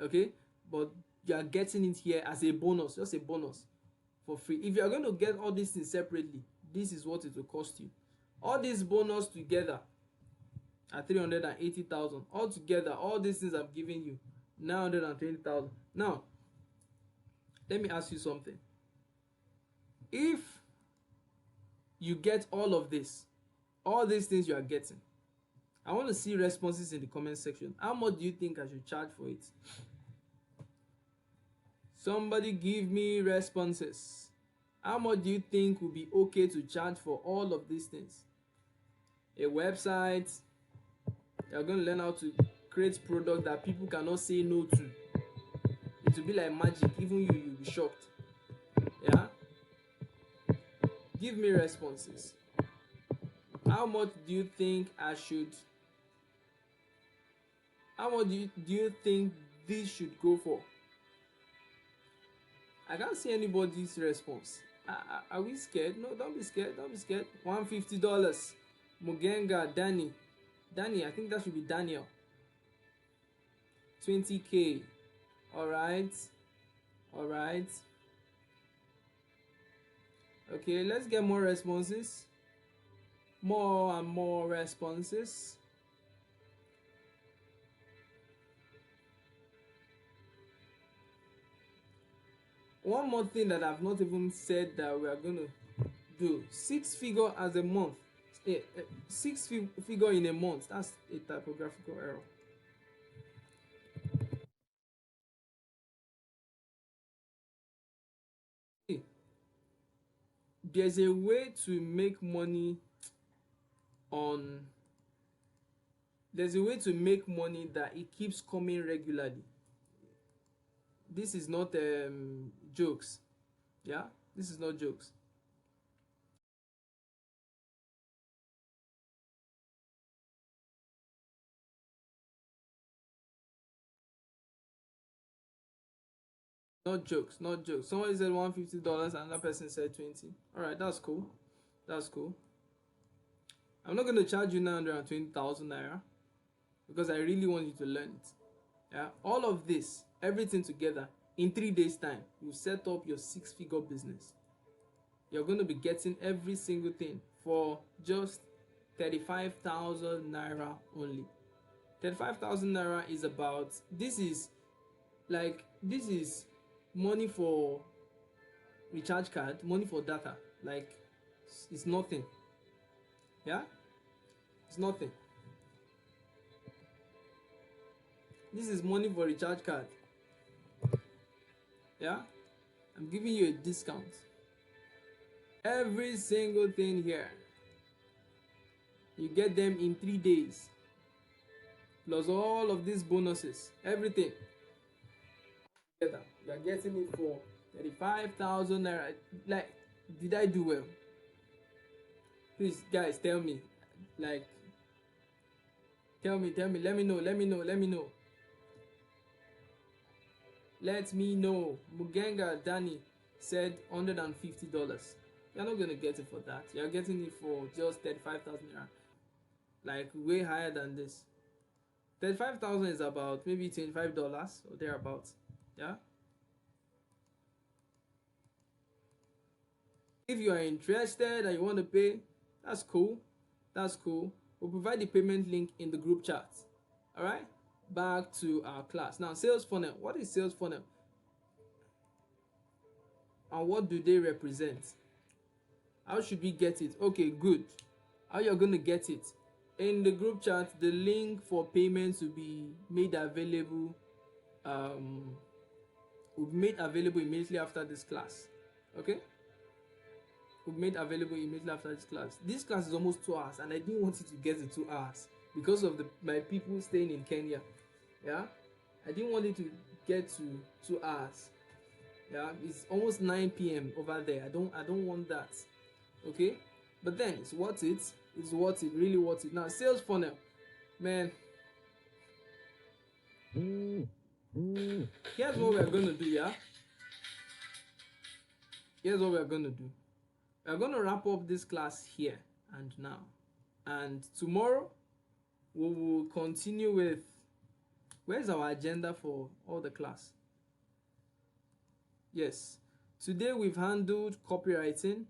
okay? But you are getting it here as a bonus, just a bonus for free. If you are going to get all these things separately, this is what it will cost you. All these bonus together at 380,000. All together, all these things I'm giving you, 920,000. Now, let me ask you something. If you get all of this, all these things you are getting, I want to see responses in the comment section. How much do you think I should charge for it? Somebody give me responses. How much do you think would be okay to charge for all of these things? A website. You're going to learn how to create product that people cannot say no to. It will be like magic. Even you'll be shocked. Yeah? Give me responses. How much do you think I should? How much do you think this should go for? I can't see anybody's response. Are we scared? No, don't be scared. Don't be scared. $150. Mugenga, Danny, I think that should be Daniel. 20K. Alright. Okay, let's get more responses. More and more responses. One more thing that I've not even said that we are going to do. 6 figure as a month. 6 figure in a month. That's a typographical error. There's a way to make money there's a way to make money that it keeps coming regularly. This is not jokes. Yeah, this is not jokes. Not jokes. Somebody said $150, another person said 20. Alright, that's cool. I'm not going to charge you 920,000 naira because I really want you to learn it. Yeah, all of this, everything together, in 3 days time, you set up your 6-figure business. you're going to be getting every single thing for just 35,000 naira only. 35,000 naira is about, this is money for recharge card, money for data. Like, it's nothing. Yeah, it's nothing. This is money for recharge card. Yeah, I'm giving you a discount. Every single thing here, you get them in 3 days, plus all of these bonuses, everything together. You are getting it for 35,000 naira. Like, did I do well? Please, guys, tell me. Like, tell me. Let me know. Let me know. Let me know. Mugenga Danny said $150. You're not gonna get it for that. You're getting it for just 35,000 naira. Like, way higher than this. 35,000 is about maybe $25 or thereabouts. Yeah. If you are interested and you want to pay, that's cool. We'll provide the payment link in the group chat. All right, back to our class now. Sales funnel. What is sales funnel and what do they represent? How should we get it? Okay, good. How you're going to get it? In the group chat, the link for payments will be made available immediately after this class. Okay, will be made available immediately after this class. This class is almost 2 hours and I didn't want it to get to 2 hours because of my people staying in Kenya. Yeah, I didn't want it to get to 2 hours. Yeah, it's almost 9 p.m. over there. I don't want that. Okay, but then it's worth it. It's worth it, really worth it. Now, sales funnel, man. Here's what we're gonna do. Yeah, here's what we're gonna do. We're gonna wrap up this class here and now, and tomorrow we will continue with, where's our agenda for all the class? Yes, today we've handled copywriting.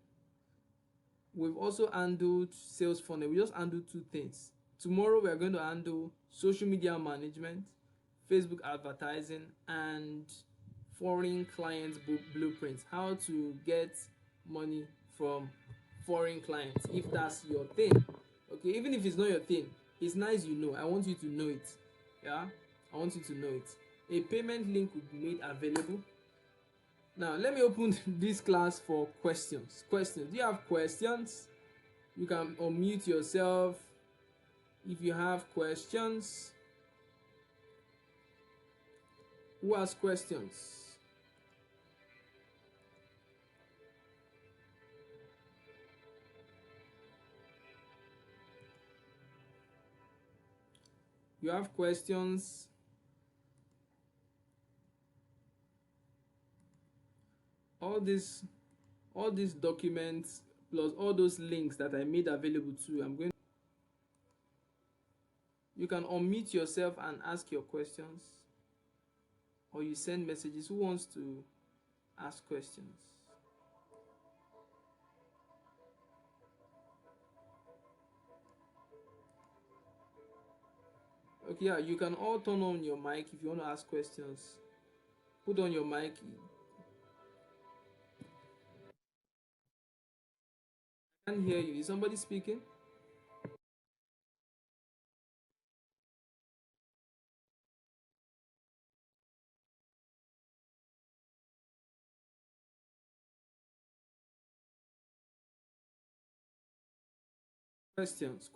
We've also handled sales funnel. We just handled 2 things. Tomorrow we are going to handle social media management, Facebook advertising, and foreign clients blueprints. How to get money from foreign clients, if that's your thing. Okay, even if it's not your thing, it's nice you know. I want you to know it. Yeah, I want you to know it. A payment link will be made available. Now, let me open this class for questions. Do you have questions? You can unmute yourself if you have questions. Who has questions? You have questions? All these documents plus all those links that I made available to you, you can unmute yourself and ask your questions, or you send messages. Who wants to ask questions? Okay, yeah, you can all turn on your mic if you want to ask questions. Put on your mic. I can't hear you. Is somebody speaking? Questions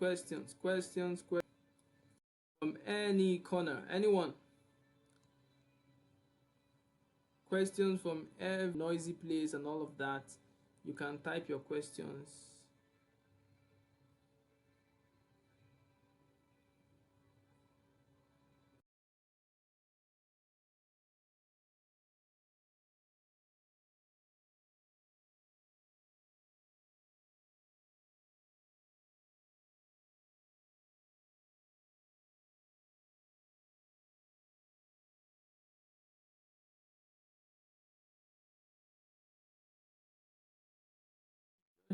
from any corner. Anyone? Questions from every noisy place and all of that. You can type your questions.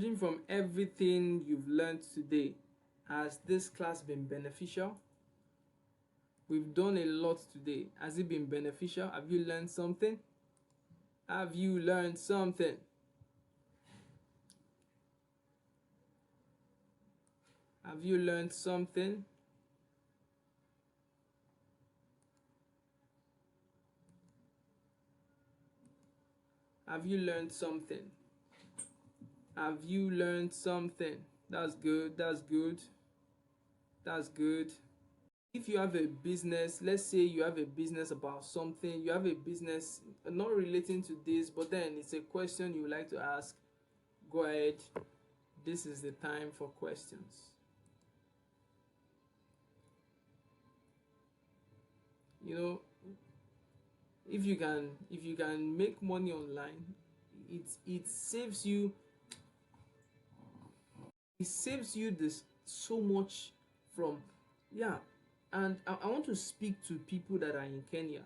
Judging from everything you've learned today, has this class been beneficial? We've done a lot today. Has it been beneficial? Have you learned something? Have you learned something? Have you learned something? Have you learned something? Have you learned something? That's good. That's good. That's good. If you have a business, let's say you have a business about something, you have a business not relating to this, but then it's a question you would like to ask, go ahead. This is the time for questions. You know, if you can make money online, it saves you this so much from, yeah. And I want to speak to people that are in Kenya.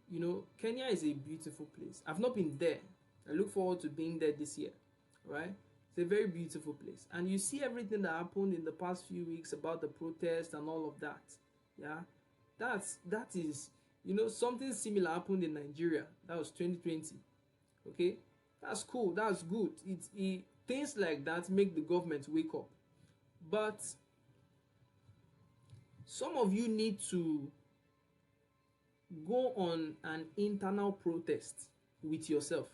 You know, Kenya is a beautiful place. I've not been there. I look forward to being there this year, right? It's a very beautiful place. And you see everything that happened in the past few weeks about the protest and all of that. Yeah, that is, you know, something similar happened in Nigeria. That was 2020. Okay, that's cool. That's good. Things like that make the government wake up. But some of you need to go on an internal protest with yourself.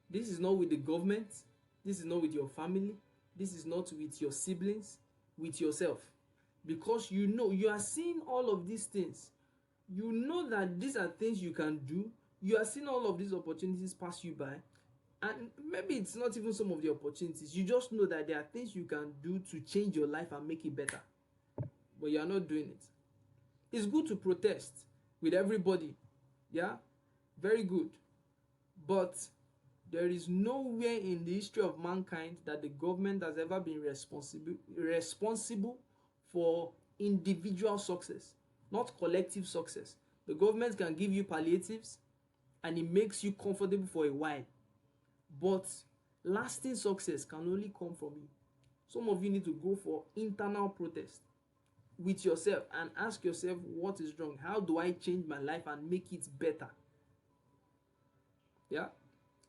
This is not with the government. This is not with your family. This is not with your siblings. With yourself. Because you know, you are seeing all of these things. You know that these are things you can do. You are seeing all of these opportunities pass you by. And maybe it's not even some of the opportunities. You just know that there are things you can do to change your life and make it better. But you are not doing it. It's good to protest with everybody. Yeah? Very good. But there is nowhere in the history of mankind that the government has ever been responsible for individual success, not collective success. The government can give you palliatives and it makes you comfortable for a while. But lasting success can only come from you. Some of you need to go for internal protest with yourself and ask yourself, what is wrong? How do I change my life and make it better? Yeah?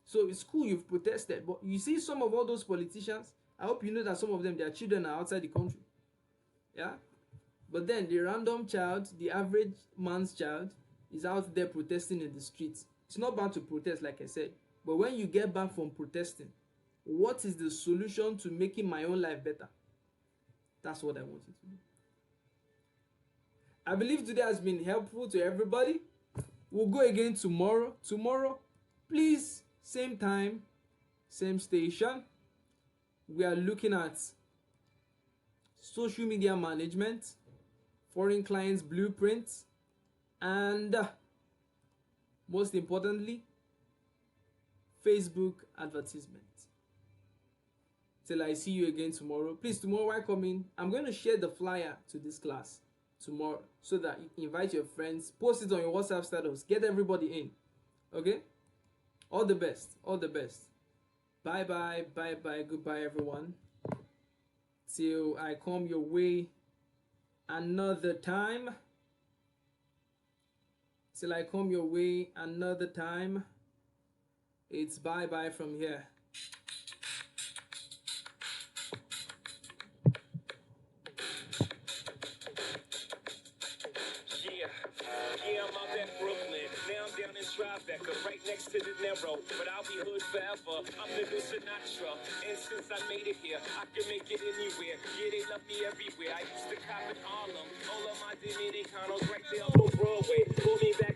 So it's cool you've protested, but you see some of all those politicians, I hope you know that some of them, their children are outside the country. Yeah? But then the random child, the average man's child, is out there protesting in the streets. It's not bad to protest, like I said. But when you get back from protesting, what is the solution to making my own life better? That's what I want you to do. I believe today has been helpful to everybody. We'll go again tomorrow. Tomorrow, please, same time, same station. We are looking at social media management, foreign clients blueprints, and most importantly, Facebook advertisement. Till I see you again tomorrow. Please, tomorrow while coming, I'm going to share the flyer to this class tomorrow so that you invite your friends, post it on your WhatsApp status, get everybody in. Okay? All the best. All the best. Bye bye. Bye bye. Goodbye, everyone. Till I come your way another time. Till I come your way another time. It's bye bye from here. Yeah, I'm out at Brooklyn. Now I'm down in Tribeca, right next to the Narrow. But I'll be hood forever. I'm the new Sinatra. And since I made it here, I can make it anywhere. Yeah, they love me everywhere. I used to cop in Harlem. All of my Dominicanos right there on Broadway. Pull me back.